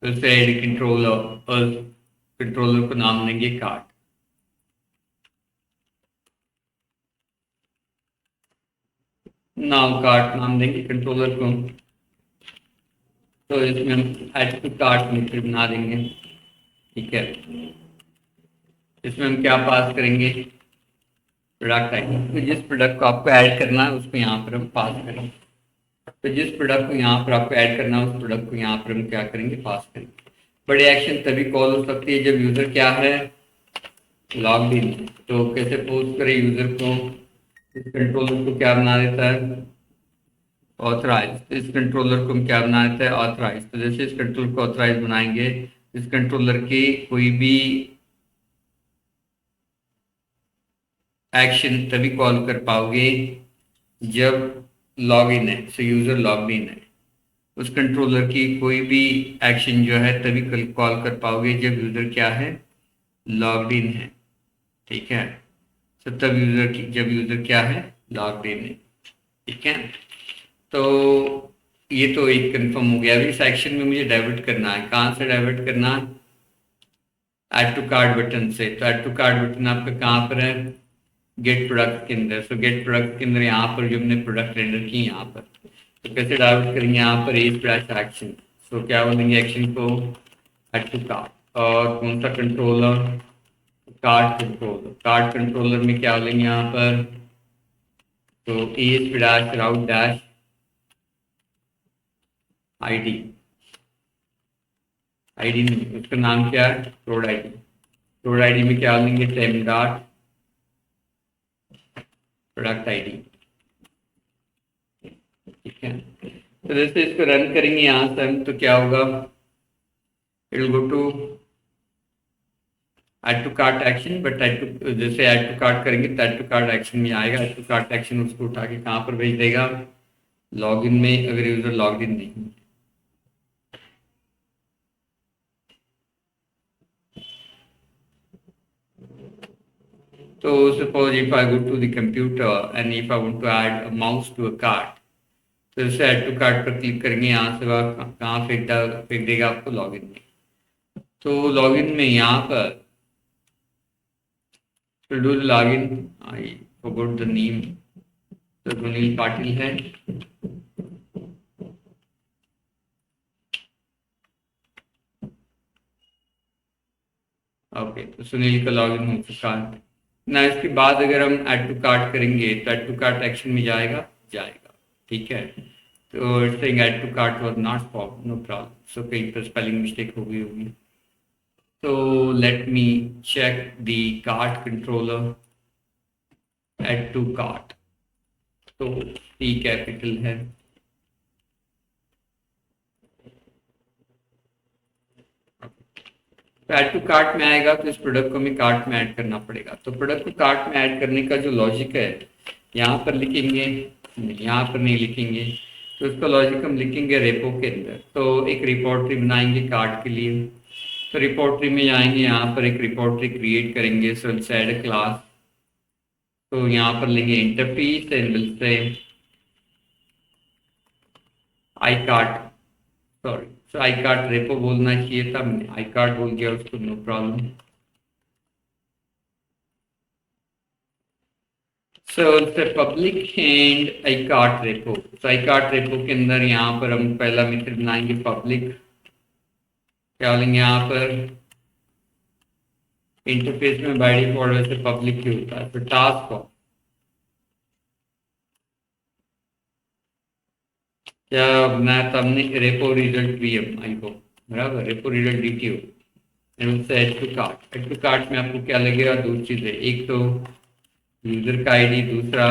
फिर से ऐड कंट्रोलर, और कंट्रोलर को नाम देंगे कार्ड। नाम कार्ड नाम देंगे कंट्रोलर को। तो इसमें हम ऐड टू कार्ट मेथड बना देंगे, ठीक है। इसमें हम क्या पास करेंगे, प्रोडक्ट आइटम। तो जिस प्रोडक्ट को आपको ऐड करना है उसको यहाँ पर हम पास करेंगे। तो जिस प्रोडक्ट को यहाँ पर आपको ऐड करना है उस प्रोडक्ट को यहाँ पर हम क्या करेंगे, पास करेंगे। बड़ी एक्शन तभी कॉल हो सकती है जब यूजर क्या है, लॉग्ड इन। तो कैसे पोस्ट करें यूजर को, इस कंट्रोलर को क्या बना देता है, ऑथराइज। इस कंट्रोलर को हम क्या बना देता है, ऑथराइज। तो जैसे इस कंट्रोलर को ऑथराइज बनाएंगे, इस कंट्रोलर की कोई भी एक्शन तभी कॉल कर पाओगे जब लॉग इन है, सो यूजर लॉग इन है। उस कंट्रोलर की कोई भी एक्शन जो है तभी कॉल कर पाओगे जब यूजर क्या है, लॉग्ड इन है, ठीक है। तो तब यूजर की, जब यूजर क्या है, लॉग्ड इन है, ठीक है। तो ये तो एक कंफर्म हो गया। अभी इस एक्शन में मुझे डाइवर्ट करना है, कहाँ से डाइवर्ट करना है, ऐड टू कार्ड बटन से। तो ऐड टू कार्ड बटन आपका कहाँ पर है, गेट प्रोडक्ट के अंदर। सो गेट प्रोडक्ट के अंदर यहाँ पर जो हमने प्रोडक्ट रेंडर की यहाँ पर, तो कैसे डाउट करेंगे, यहाँ पर एज प्लस एक्शन। सो क्या बोलेंगे एक्शन को, ऐड टू कार्ड। और कौन सा controller, card controller. Card controller में क्या बोलेंगे यहाँ पर, तो एज डैश राउट डैश आईडी, आईडी नहीं, उसका नाम क्या है, रोड आईडी। रोड आईडी में क्या बोलेंगे, टेम डॉट प्रोडक्ट आईडी, ठीक है। तो जैसे इसको रन करेंगे यहाँ से हम, तो क्या होगा, it will go to add to cart action, but add to, जैसे ऐड टू कार्ट करेंगे तो ऐड टू कार्ट एक्शन में आएगा। ऐड टू कार्ट एक्शन उसको उठा के कहाँ पर भेज देगा, लॉगिन में, अगर यूजर लॉग इन नहीं। तो suppose if I go to the computer and if I want to add a mouse to a cart, तो इसे ऐड टू कार्ट पर क्लिक करेंगे, यहाँ से वह कहाँ फेंक देगा आपको, लॉगिन में। तो लॉगिन में यहाँ पर to do the login, I forgot the name, तो सुनील पाटिल है। ओके, तो सुनील का लॉगिन हो चुका है ना। इसके बाद अगर हम ऐड टू कार्ट करेंगे तो ऐड टू कार्ट एक्शन में जाएगा, ठीक है। तो saying add to cart was not found, no problem, so कहीं पर स्पेलिंग मिस्टेक हो गई होगी। तो let me check the cart controller, add to cart, तो टी कैपिटल है। तो ऐड टू कार्ट में आएगा तो इस प्रोडक्ट को हमें कार्ट में ऐड करना पड़ेगा। तो प्रोडक्ट को कार्ट में ऐड करने का जो लॉजिक है यहाँ पर लिखेंगे, यहाँ पर नहीं लिखेंगे, तो उसका लॉजिक हम लिखेंगे रेपो के अंदर। तो एक रिपोर्टरी बनाएंगे कार्ट के लिए, तो रिपोर्टरी में जाएंगे, यहाँ पर एक रिपोर्टरी क्रिएट करेंगे, so will say add a class. तो यहाँ पर लेंगे interface and will say I cart, sorry, तो आई कार्ट रेपो बोलना चाहिए था, मैंने आई कार्ट बोल दिया उसको, no problem. So public and I cart repo, तो आई कार्ट रेपो के अंदर यहाँ पर हम पहला मेथड बनाएंगे पब्लिक, क्या बोलेंगे यहाँ पर इंटरफेस में बाय डिफॉल्ट वैसे पब्लिक ही होता है। तो टास्क ऑफ, क्या बनाया था हमने, रेपो रिजल्ट वीएम आई को, बराबर, repo result DTO and add to cart. Add to cart में आपको क्या लगेगा, दो चीजें, एक तो यूजर का आईडी, दूसरा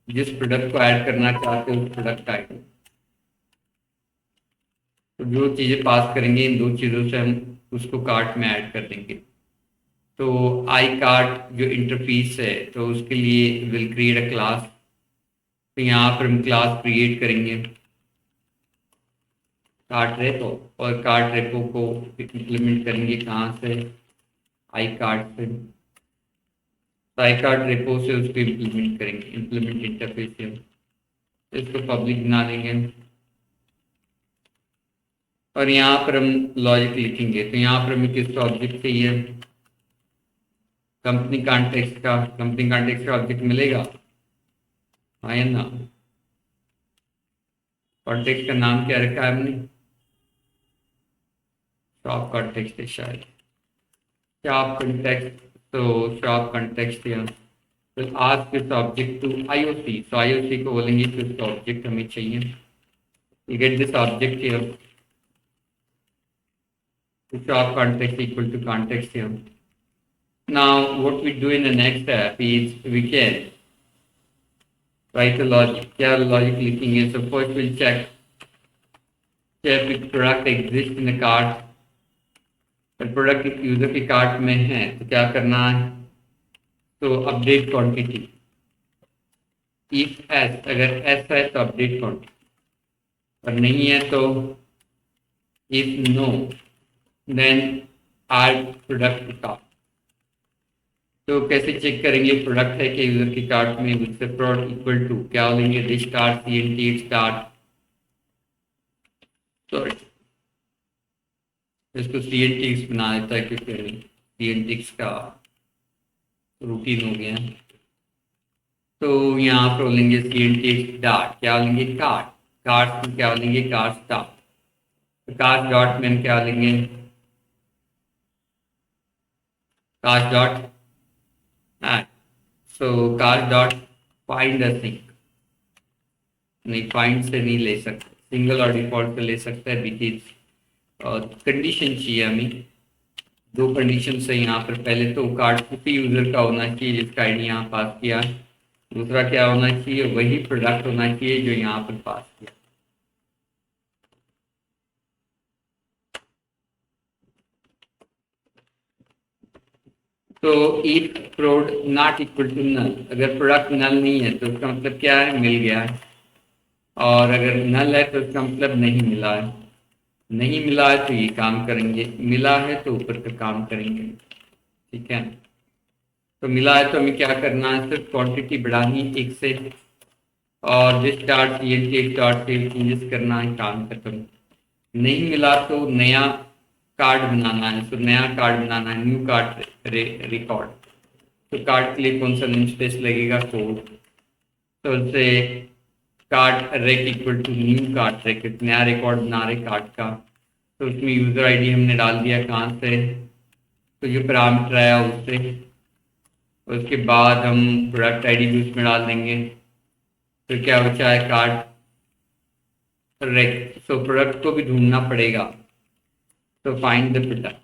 जिस प्रोडक्ट को ऐड करना चाहते हो उस प्रोडक्ट का आईडी। तो जो चीजें पास करेंगे इन दो चीजों से हम उसको कार्ट में ऐड कर देंगे। तो आई कार्ट जो इंटरफेस है तो उसके लिए विल क्रिएट अ क्लास, तो यहाँ पर हम क्लास क्रिएट करेंगे कार्ट रेपो, और कार्ट रेपो को इम्प्लीमेंट करेंगे कहाँ से, आई कार्ट से। तो आई कार्ट रेपो से उसको इम्प्लीमेंट करेंगे, इम्प्लीमेंट इंटरफेस से इसको पब्लिक बना देंगे, और यहाँ पर हम लॉजिक लिखेंगे। तो यहाँ पर हमें किसका ऑब्जेक्ट चाहिए, कंपनी कॉन्टेक्स्ट का, कंपनी कॉन्टेक्स्ट का ऑब्जेक्ट मिलेगा, हाँ या ना। कॉन्टेक्स्ट का नाम क्या रखा है हमने, शॉप कॉन्टेक्स्ट है शायद, शॉप कॉन्टेक्स्ट, तो शॉप कॉन्टेक्स्ट है। तो आज किस ऑब्जेक्ट टू आईओसी, तो आईओसी को बोलेंगे कि उसका ऑब्जेक्ट हमें चाहिए, you get this object here, to shop context equal to context here. Now what we do in the next step is we can write a logic, क्या logic लिखेंगे, so first we'll check if product exists in the cart, अगर product user के cart में है तो क्या करना है, तो अपडेट क्वांटिटी, इफ एस, अगर एस है तो अपडेट क्वांटिटी, और नहीं है तो if no then add product to cart. तो कैसे चेक करेंगे प्रोडक्ट है कि यूजर के कार्ट में, उससे प्रोडक्ट इक्वल टू क्या लेंगे, this cart CNT start, sorry इसको CNT बना देता है क्योंकि CNT का रूटीन हो गया। तो यहाँ पर लेंगे CNT डॉट, क्या लेंगे कार्ट, कार्ट में क्या लेंगे कार्ट स्टार्ट, तो कार्ट डॉट में क्या लेंगे cart dot add, so cart dot find async, नहीं फाइंड से नहीं ले सकते, सिंगल और डिफॉल्ट पे ले सकते हैं, बिकॉज कंडीशन चाहिए हमें, दो कंडीशन है यहाँ पर, पहले तो कार्ड उसी यूजर का होना चाहिए जिसका आईडी यहाँ पास किया, दूसरा क्या होना चाहिए, वही प्रोडक्ट होना चाहिए जो यहाँ पर पास किया। तो इफ प्रोड नॉट इक्वल टू नल, अगर प्रोडक्ट नल नहीं है तो उसका मतलब क्या है, मिल गया है, और अगर नल है तो उसका मतलब नहीं मिला है, नहीं मिला है तो ये काम करेंगे, मिला है तो ऊपर का काम करेंगे, ठीक है। तो मिला है तो हमें क्या करना है, सिर्फ क्वांटिटी बढ़ानी है एक से, और जिस स्टार्ट CLT स्टार्ट से चेंजेस करना है, काम खत्म। नहीं मिला तो नया कार्ड बनाना है, तो नया कार्ड बनाना है, न्यू कार्ड रिकॉर्ड। तो कार्ड के लिए कौन सा नेम स्पेस लगेगा, कोड। तो उससे card rec equal to new card rec, नया रिकॉर्ड बना रहे कार्ड का। तो उसमें यूजर आईडी हमने डाल दिया, कहाँ से, तो जो पैरामीटर आया उससे। उसके बाद हम प्रोडक्ट आईडी भी उसमें डाल देंगे। तो क्या बचा है, कार्ड रेक। तो प्रोडक्ट को भी ढूंढना पड़ेगा, तो फाइंड द प्रोडक्ट।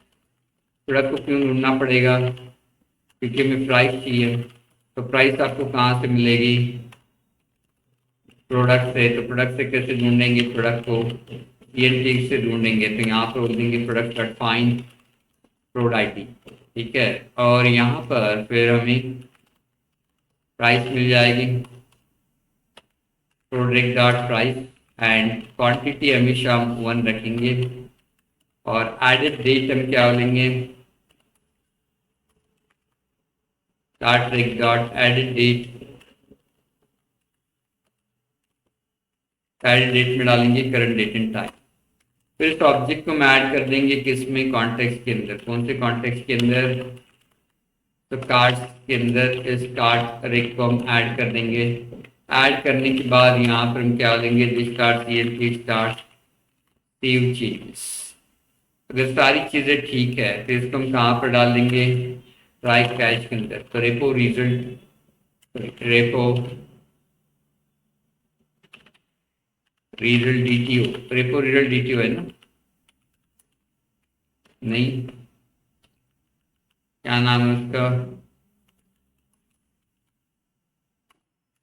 प्रोडक्ट को क्यों ढूंढना पड़ेगा, क्योंकि हमें प्राइस चाहिए। तो प्राइस आपको कहाँ से मिलेगी, प्रोडक्ट से। तो प्रोडक्ट से कैसे ढूंढेंगे, प्रोडक्ट को ELT से ढूंढेंगे। तो यहाँ पर बोल देंगे प्रोडक्ट डॉट फाइंड प्रोड आईडी, ठीक है। और यहाँ पर फिर हमें प्राइस मिल जाएगी, product dot price, and quantity हमेशा हम 1 रखेंगे। और एडेड डेट हम क्या बोलेंगे, dot added date, added date में डालेंगे करंट डेट एंड टाइम। फिर इस ऑब्जेक्ट को हम ऐड कर देंगे किसमें, कॉन्टेक्स्ट के अंदर। कौन से कॉन्टेक्स्ट के अंदर, तो कार्ड्स के अंदर इस कार्ड रेक को हम ऐड कर देंगे। ऐड करने के बाद यहाँ पर हम क्या लेंगे, this card CLT start save changes. अगर सारी चीज़ें ठीक है तो इसको हम कहाँ पर डाल देंगे, ट्राई कैच के अंदर। तो repo result, repo result DTO, repo result DTO है ना, नहीं, क्या नाम है उसका,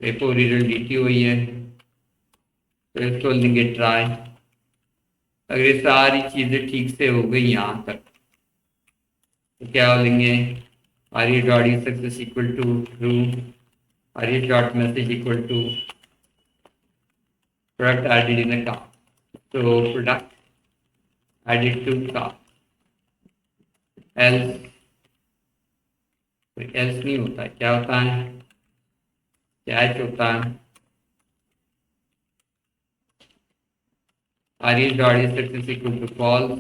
रेपो रिजल्ट DTO ही है। तो इसको लेंगे ट्राई। अगर ये सारी चीज़ें ठीक से हो गई यहाँ तक, तो क्या लेंगे, R U dot U success equal to true, R U dot message equal to product added in a cart. तो product added to cart, else, else नहीं होता है, क्या होता है, कैच होता है। R U dot U success equal to false,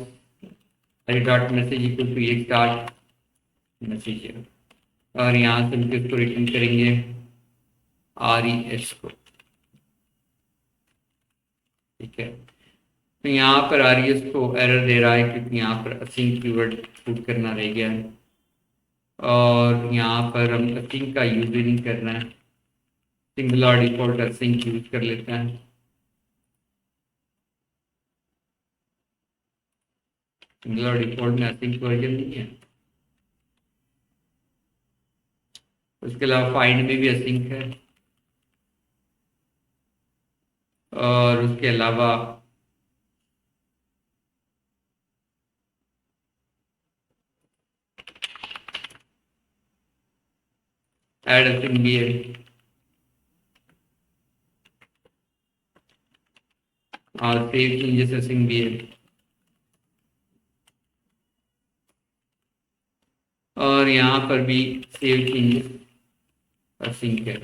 R U dot message equal to ये स्टार्ट मैसेज। और यहाँ से हम किसको रिटर्न करेंगे, RES को, ठीक है। तो यहाँ पर RES को एरर दे रहा है क्योंकि यहाँ पर असिंक कीवर्ड पुट करना रह गया है, और यहाँ पर हम असिंक का यूज ही नहीं करना है, सिंगल और डिफॉल्ट असिंक यूज कर लेते हैं। सिंगल और डिफॉल्ट में असिंक वर्जन नहीं है। उसके अलावा फाइंड में भी असिंक है, और उसके अलावा ऐड असिंक भी है, और सेव चेंजेस असिंक भी है, और यहाँ पर भी सेव चेंजेस असिंक है।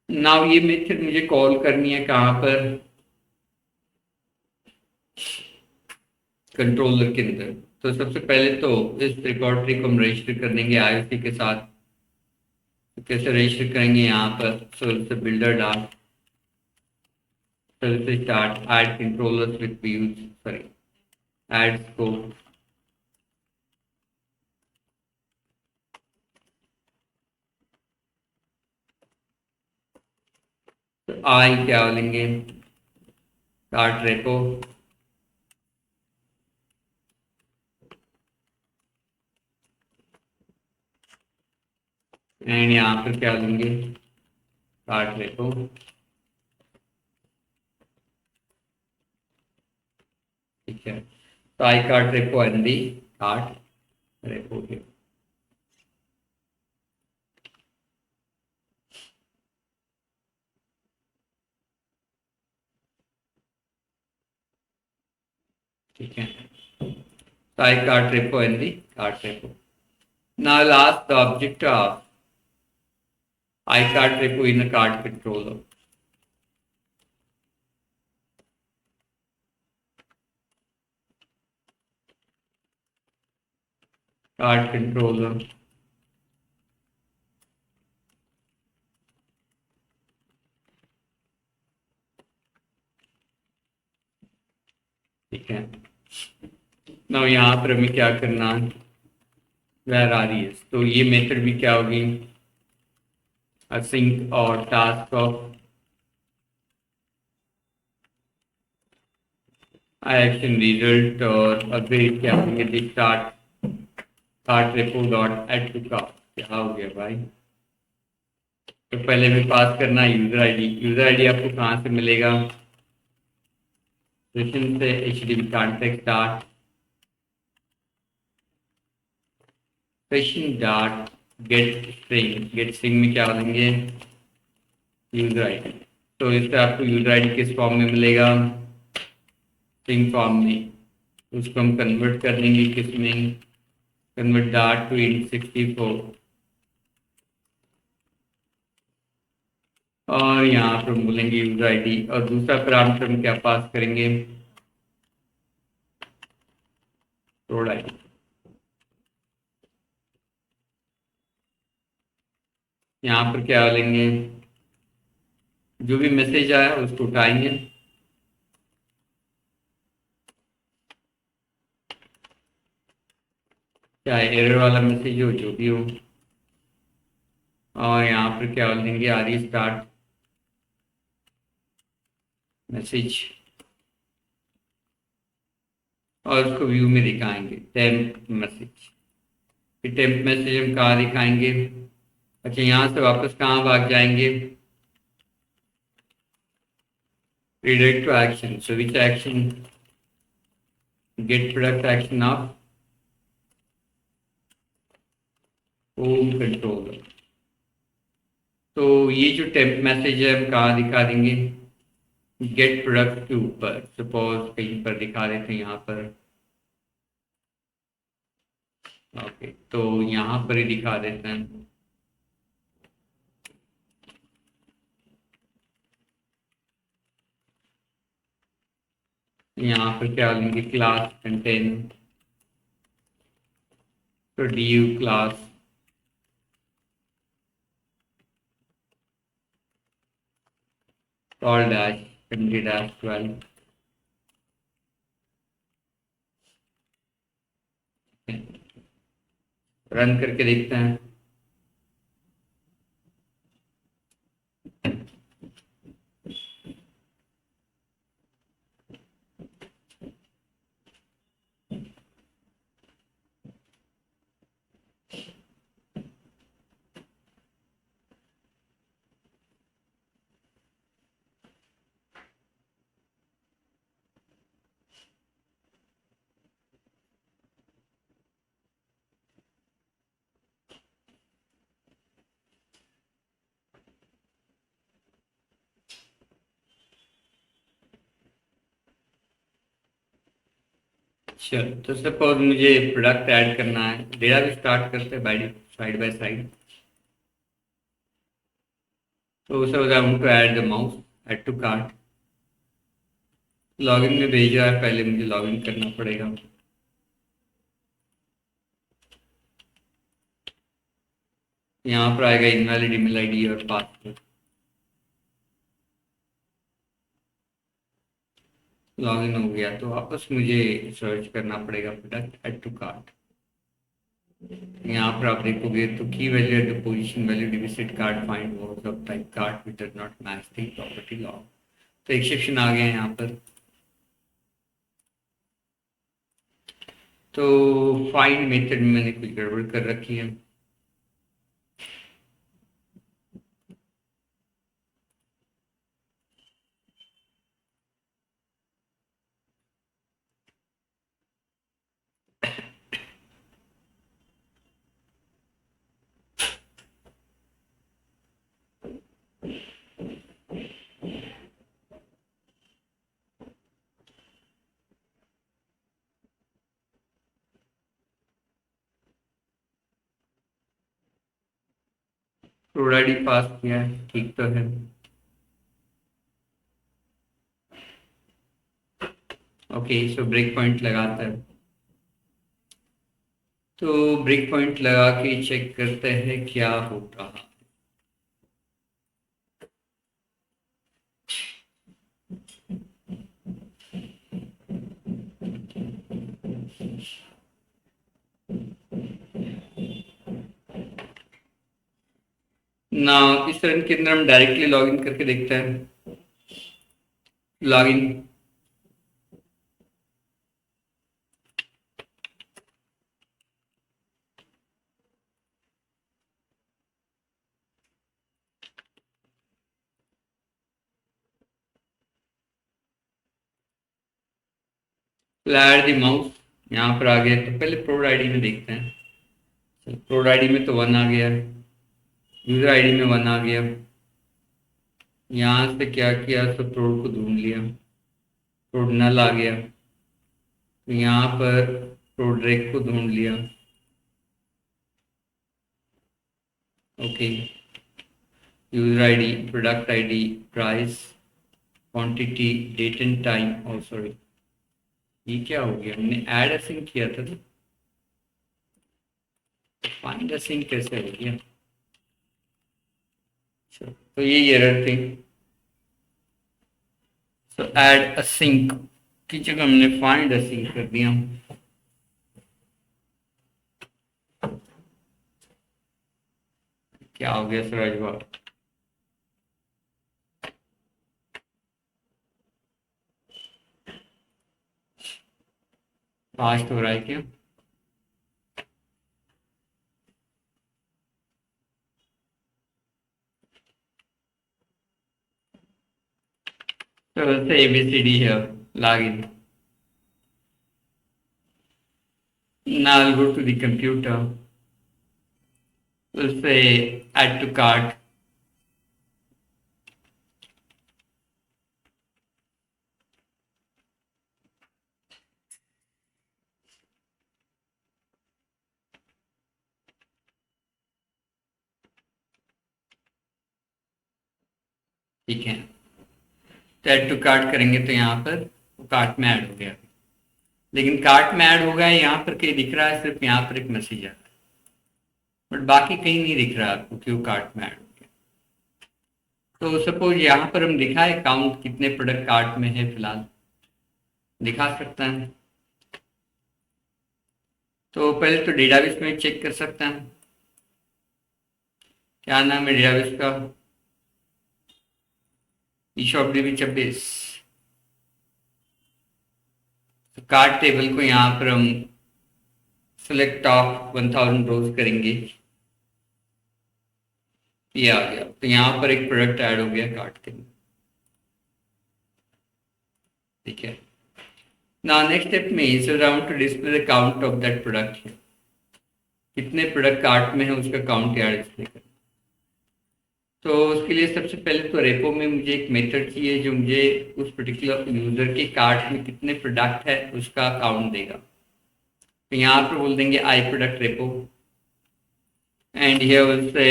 नाउ ये मेथड मुझे कॉल करनी है कहाँ पर, कंट्रोलर के अंदर। तो सबसे पहले तो इस रिकॉर्डरी को हम रजिस्टर कर देंगे IOC के साथ। तो कैसे रजिस्टर करेंगे, यहाँ पर service builder dot service start add controllers with views, sorry add scope. तो आई क्या बोलेंगे, स्टार्ट रेपो, एंड यहाँ पर क्या लेंगे, स्टार्ट रेपो, ठीक है। तो I card repo and card repo है, ठीक है। So I card repo and the card repo. Now I'll ask the object of I card repo in the card controller. Card controller. ठीक है. Now यहाँ पर हमें क्या करना है? Where are these? तो ये मेथड भी क्या होगी? Async और task of action result और अगर क्या होंगे start cart repo dot add to cart. क्या हो गया भाई? तो पहले में पास करना है यूजर आईडी. यूजर आईडी आपको कहाँ से मिलेगा? सेशन से HTTP context dot session dot get string में क्या बोलेंगे? User ID. तो इससे आपको यूजर आईडी किस फॉर्म में मिलेगा? स्ट्रिंग फॉर्म में. उसको हम कन्वर्ट कर देंगे किसमें? कन्वर्ट डाट टू int 64 और यहाँ पर बोलेंगे यूजर आईडी और दूसरा पैरामीटर हम क्या पास करेंगे? Road ID. यहाँ पर क्या लेंगे? जो भी मैसेज आया उसको उठाएंगे. चाहे एरर वाला मैसेज हो जो भी हो और यहाँ पर क्या लेंगे? आर स्टार्ट मैसेज और उसको व्यू में दिखाएंगे टेम्प मैसेज. टेम्प मैसेज हम कहाँ दिखाएंगे? अच्छा, यहाँ से वापस कहाँ भाग जाएंगे? redirect to action. So which action? Get product action of home controller. तो ये जो टेम्प मैसेज है हम कहाँ दिखा देंगे? गेट प्रोडक्ट के ऊपर. सपोज कहीं पर दिखा देते हैं यहाँ पर. ओके, तो यहाँ पर ही दिखा देते हैं. यहाँ पर क्या लेंगे? Class contain. तो du class call dash country dash 12. Run करके देखते हैं. अच्छा, तो सपोज मुझे प्रोडक्ट ऐड करना है. डेटा भी स्टार्ट करते हैं बाय साइड बाय साइड. तो suppose I want to add the mouse. Add to cart. Login में भेजा है, पहले मुझे लॉगिन करना पड़ेगा. यहाँ पर आएगा इनवैलिड ईमेल आईडी और पासवर्ड. लॉगिन हो गया तो वापस मुझे सर्च करना पड़ेगा प्रोडक्ट ऐड टू कार्ट. यहाँ पर आप देखोगे तो की value at the position value डिविसेट card find was of type card which does not match the property log. तो एक्सेप्शन आ गया यहाँ पर. तो फाइंड मेथड में मैंने कुछ गड़बड़ कर रखी है. प्रोड आईडी पास किया है, ठीक तो है। ओके, सो ब्रेक पॉइंट लगाता है। तो ब्रेक पॉइंट लगा के चेक करते हैं क्या हो रहा है। ना, इस रन के अंदर हम डायरेक्टली लॉगिन करके देखते हैं। लॉगिन, ऐड द माउस, यहाँ पर आ गया। तो पहले प्रोड आईडी में देखते हैं। प्रोड आईडी में तो 1 आ गया, यूजर आईडी में 1 आ गया। यहाँ से क्या किया, तो प्रोड को ढूंढ लिया, प्रोड नल आ गया। तो यहाँ पर प्रोड रेक को ढूंढ लिया। Okay, user ID, product ID, price, quantity, date and time. और सॉरी, ये क्या हो गया, हमने ऐड असिंक किया था तो फाइंड असिंक कैसे हो गया। अच्छा, तो ये एरर थी। सो ऐड असिंक की जगह हमने फाइंड असिंक कर दिया। क्या हो गया सूरज बाबू, फास्ट हो रहा है क्या? तो वैसे ABCD है, login. Now I'll go to the computer. We'll say add to cart. ठीक है, तो ऐड टू कार्ट करेंगे तो यहाँ पर वो कार्ट में ऐड हो गया। लेकिन कार्ट में ऐड हो गया, यहाँ पर कहीं दिख रहा है, सिर्फ यहाँ पर एक मैसेज आ रहा है, बट बाकी कहीं नहीं दिख रहा आपको कि वो कार्ट में ऐड हो गया। तो सपोज यहाँ पर हम दिखाए काउंट कितने प्रोडक्ट कार्ट में है फिलहाल, दिखा सकता है। तो पहले तो डेटाबेस में चेक कर सकते हैं। क्या नाम है डेटाबेस का? EShop DB26। तो कार्ड टेबल को यहाँ पर हम सेलेक्ट टॉप 1000 रोज करेंगे। ये आ गया, तो यहाँ पर एक प्रोडक्ट ऐड हो गया कार्ट के अंदर। ठीक है, नाउ नेक्स्ट स्टेप में is around two display the count of that product. कितने प्रोडक्ट कार्ट में है उसका काउंट यहाँ डिस्प्ले करना। तो उसके लिए सबसे पहले तो रेपो में मुझे एक मेथड चाहिए जो मुझे उस पर्टिकुलर यूजर के कार्ट में कितने प्रोडक्ट है उसका काउंट देगा। तो यहाँ पर बोल देंगे आई product repo, and here will say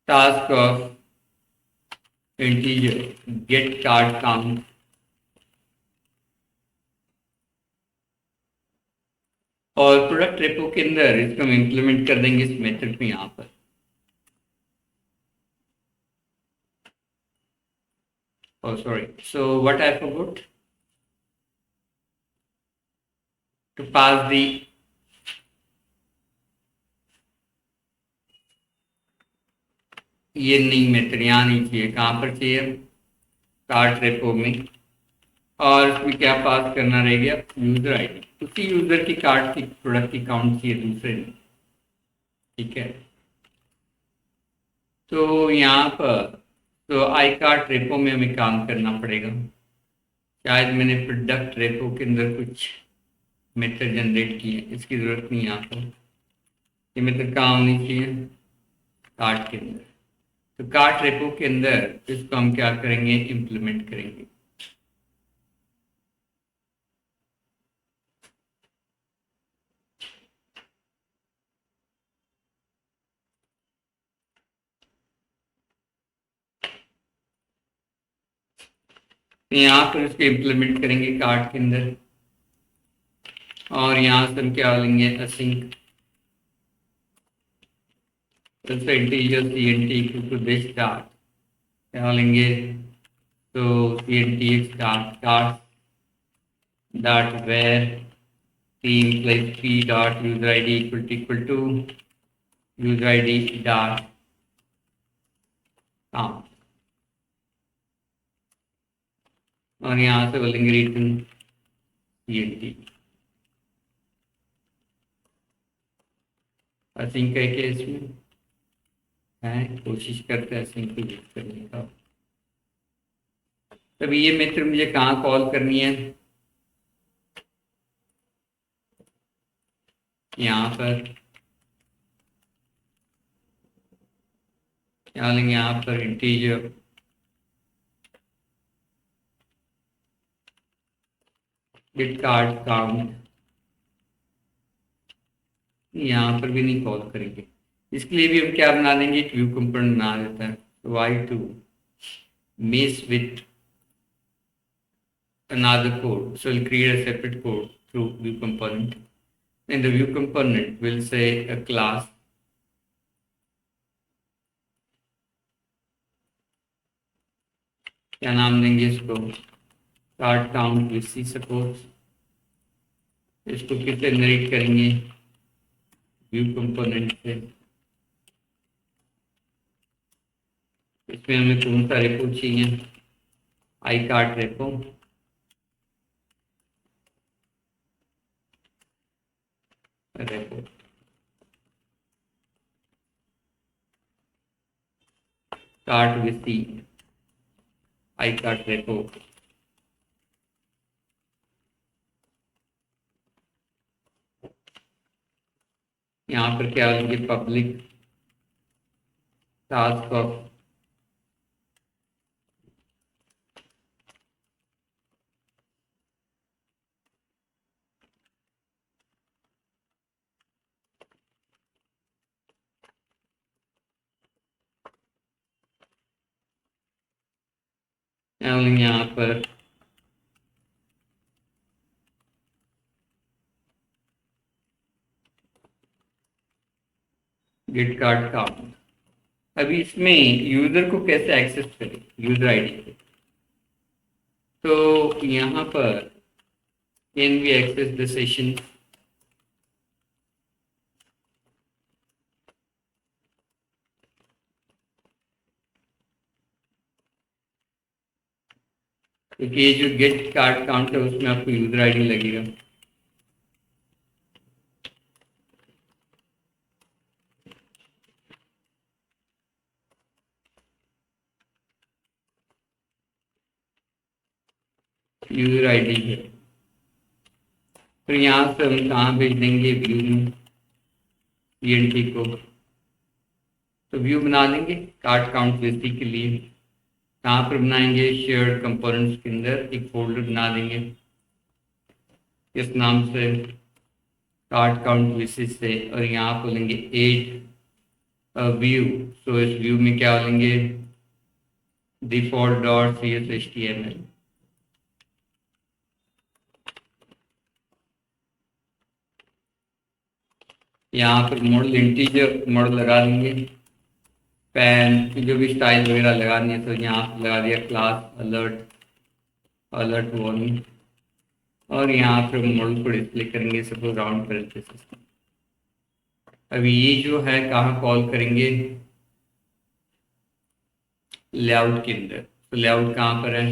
task of integer get card count, और प्रोडक्ट रेपो के अंदर इसको हम इंप्लीमेंट कर देंगे इस मेथड में यहाँ पर। Oh sorry, so what I forgot to pass the ये नहीं मेथड यहाँ नहीं चाहिए, कहाँ पर चाहिए? कार्ट रेपो में। और इसमें क्या पास करना रह गया? User ID. उसी यूजर की कार्ट की प्रोडक्ट की काउंट चाहिए, दूसरे नहीं। ठीक है, तो यहाँ पर तो आई कार्ट रेपो में हमें काम करना पड़ेगा। शायद मैंने प्रोडक्ट रेपो के अंदर कुछ मेथड जनरेट किए, इसकी जरूरत नहीं यहाँ पर। ये मेथड कहाँ होनी चाहिए? कार्ट के अंदर। तो कार्ट रेपो के अंदर इसको हम क्या करेंगे? इम्प्लीमेंट करेंगे। तो यहाँ पर उसको इम्प्लीमेंट करेंगे कार्ड के अंदर, और यहाँ से हम क्या लेंगे, async integer CNT equal to this start, क्या लेंगे, तो CNT start dot where P implies P dot user ID equal to user ID dot count, और यहाँ से बोलेंगे रिटर्न CNT। असिंक है कि इसमें है, कोशिश करते हैं असिंक को यूज करने का। तभी ये मेथड मुझे कहाँ कॉल करनी है, यहाँ पर क्या लेंगे, यहाँ पर इंटीजर गेट कार्ड काउंट, यहाँ पर भी नहीं कॉल करेंगे। इसके लिए भी हम क्या बना देंगे, एक व्यू कंपोनेंट बना देता है, y2 mess with another code, so we'll create a separate code through view component, and the view component will say a class क्या नाम देंगे इसको, card count with C suppose. इसको किससे नरेट करेंगे, व्यू कंपोनेंट से। इसमें हमें कौन सा रेपो चाहिए, I card repo, repo card with C, I card repo. यहाँ पर क्या लेंगे, पब्लिक टास्क ऑफ यहाँ पर गेट कार्ड काउंट। अभी इसमें यूजर को कैसे एक्सेस करें, यूजर आईडी पे, तो यहाँ पर can we access the session, क्योंकि ये जो गेट कार्ड काउंट है उसमें आपको यूजर आईडी लगेगा। यूजर आईडी है, तो यहाँ से हम कहाँ भेज देंगे, व्यू में CNT को, तो व्यू बना देंगे कार्ड काउंट वेसी के लिए। कहाँ पर बनाएंगे, शेयर्ड कंपोनेंट्स के अंदर एक फोल्डर बना देंगे इस नाम से, कार्ड काउंट वेसी से, और यहाँ पर लेंगे एड व्यू। तो इस व्यू में क्या लेंगे, डिफॉल्ट डॉट CSHTML, यहाँ पर मॉडल इंटीजर मॉडल लगा देंगे, पैन जो भी स्टाइल वगैरह लगानी है, तो यहाँ पर लगा दिया क्लास अलर्ट वार्निंग, और यहाँ पर मॉडल को डिस्प्ले करेंगे सपोज राउंड पैरेंथेसिस। अभी ये जो है कहाँ कॉल करेंगे, लेआउट के अंदर। तो लेआउट कहाँ पर है,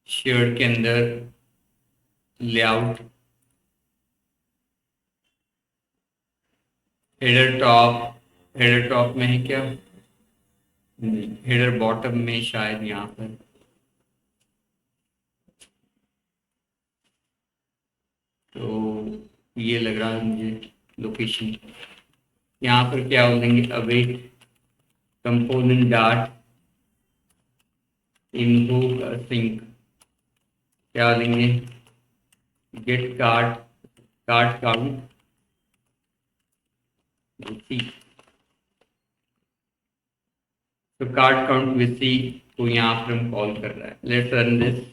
शेयर्ड के अंदर लेआउट, हेडर टॉप में है क्या, हेडर बॉटम में शायद, यहाँ पर तो ये लग रहा है मुझे लोकेशन। यहाँ पर क्या बोलेंगे, await component dot invoke sync, क्या देंगे, get card count with C. तो कार्ड काउंट विथ सी को यहाँ पर हम कॉल कर रहा है। Let's run this.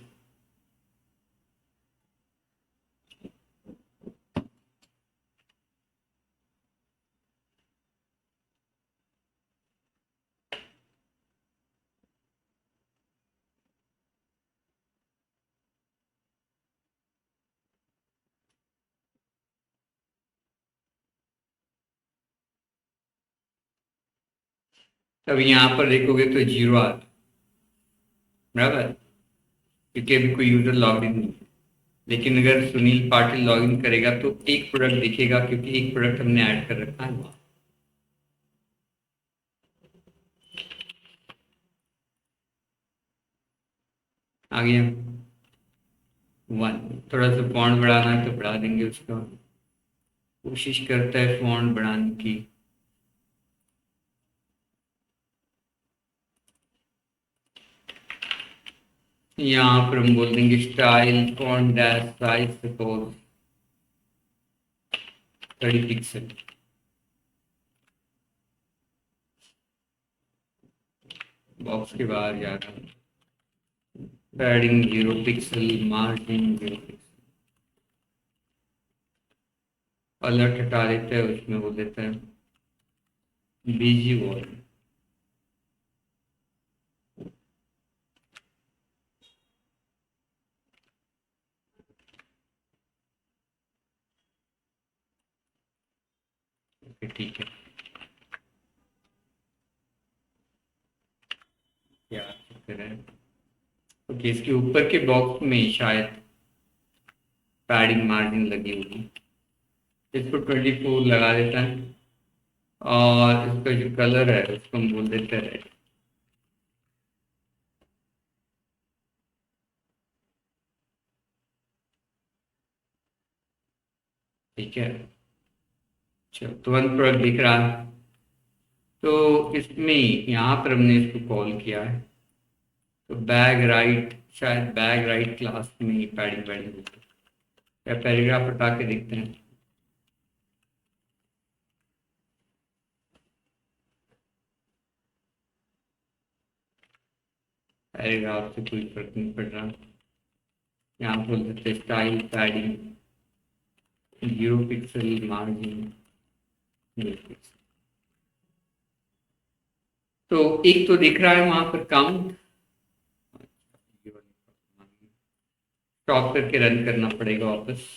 तब यहाँ पर देखोगे तो 0 आ रहा है, बराबर, क्योंकि अभी कोई यूजर लॉग इन नहीं है। लेकिन अगर सुनील पाटिल लॉग इन करेगा तो एक प्रोडक्ट दिखेगा, क्योंकि एक प्रोडक्ट हमने ऐड कर रखा है वहाँ। आ गया 1। थोड़ा सा फॉन्ट बढ़ाना है तो बढ़ा देंगे उसका। कोशिश करता है फॉन्ट बढ़ाने की। यहाँ पर हम बोल देंगे style font dash size suppose 30 pixel. Box के बाहर जा रहा हूँ। Padding 0 pixel, margin 0 pixel. Alert हटा देता है, उसमें वो देता है बीजी वॉल। ठीक है, क्या चक्कर है। ओके, इसके ऊपर के बॉक्स में शायद पैडिंग मार्जिन लगी होगी। इसको 24 लगा देता है और इसका जो कलर है उसको हम बोल देते हैं रेड। ठीक है, चलो तुरंत प्रोडक्ट दिख रहा है। तो इसमें यहाँ पर हमने इसको कॉल किया है, तो बैग राइट, शायद बैग राइट क्लास में ही पैडिंग वैडिंग होती है। या पैराग्राफ हटा के देखते हैं। पैराग्राफ से कोई फर्क नहीं पड़ रहा। यहाँ बोल देते हैं style padding 0 pixel, margin 0 pixel. तो एक तो दिख रहा है वहां पर काउंट। स्टॉप करके रन करना पड़ेगा वापस।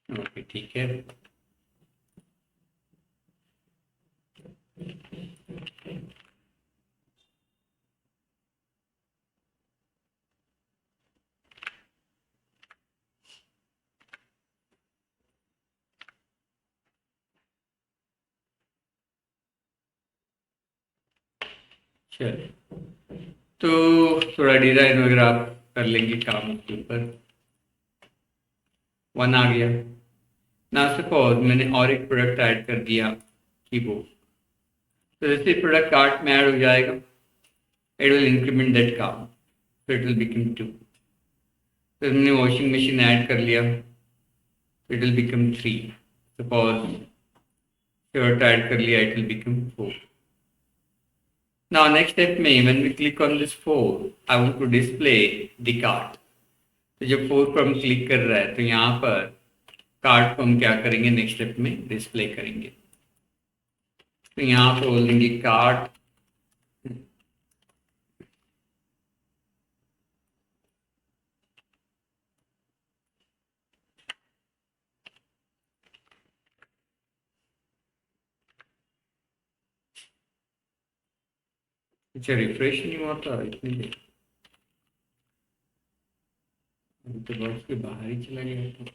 ओके, ठीक है। चलो, तो थोड़ा डिजाइन वगैरह आप कर लेंगे काम के ऊपर। 1 आ गया ना। सपोज मैंने और एक प्रोडक्ट ऐड कर दिया कीबोर्ड, तो जैसे प्रोडक्ट कार्ट में ऐड हो जाएगा, it will increment that count, so it will become 2। फिर हमने वॉशिंग मशीन ऐड कर लिया, it will become 3। Suppose shirt add कर लिया, it will become 4। Now next step में when we click on this 4, I want to display the cart। तो जब 4 पर हम क्लिक कर रहा है तो यहाँ पर कार्ट को हम क्या करेंगे, नेक्स्ट स्टेप में डिस्प्ले करेंगे। तो यहाँ पर बोल देंगे कार्ट अच्छा रिफ्रेश नहीं हुआ था इतनी देर, अभी तो बॉक्स के बाहर ही चला गया था।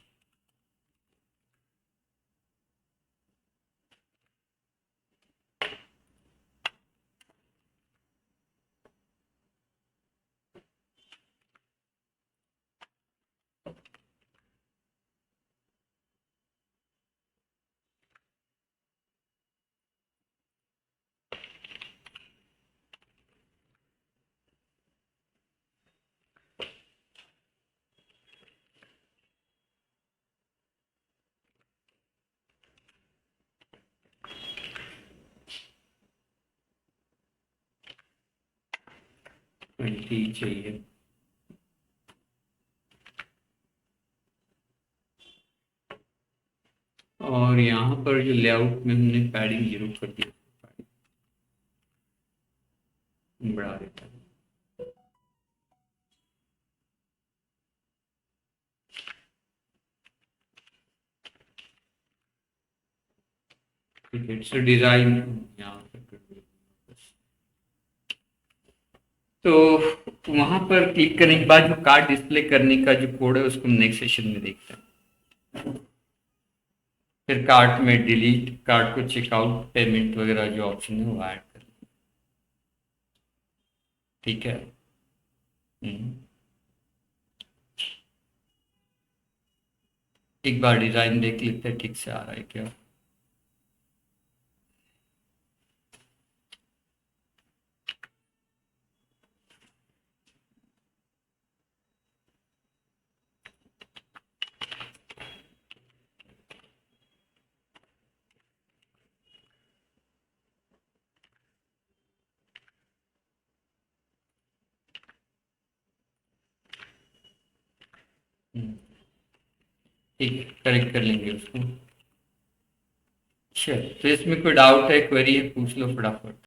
20 चाहिए। और यहाँ पर जो लेआउट में हमने पैडिंग 0 कर दिया, बढ़ा देता है। ठीक है, सो डिजाइन यहाँ पर कर दिया। तो वहां पर क्लिक करने के बाद जो कार्ड डिस्प्ले करने का जो कोड है उसको हम नेक्स्ट सेशन में देखते हैं। फिर कार्ट में डिलीट, कार्ड को चेकआउट, पेमेंट वगैरह जो ऑप्शन है वो ऐड कर। ठीक है। एक बार डिजाइन देख लेते हैं ठीक से आ रहा है क्या। ठीक है, करेक्ट कर लेंगे उसको। अच्छा, तो इसमें कोई डाउट है, क्वेरी है, पूछ लो फटाफट।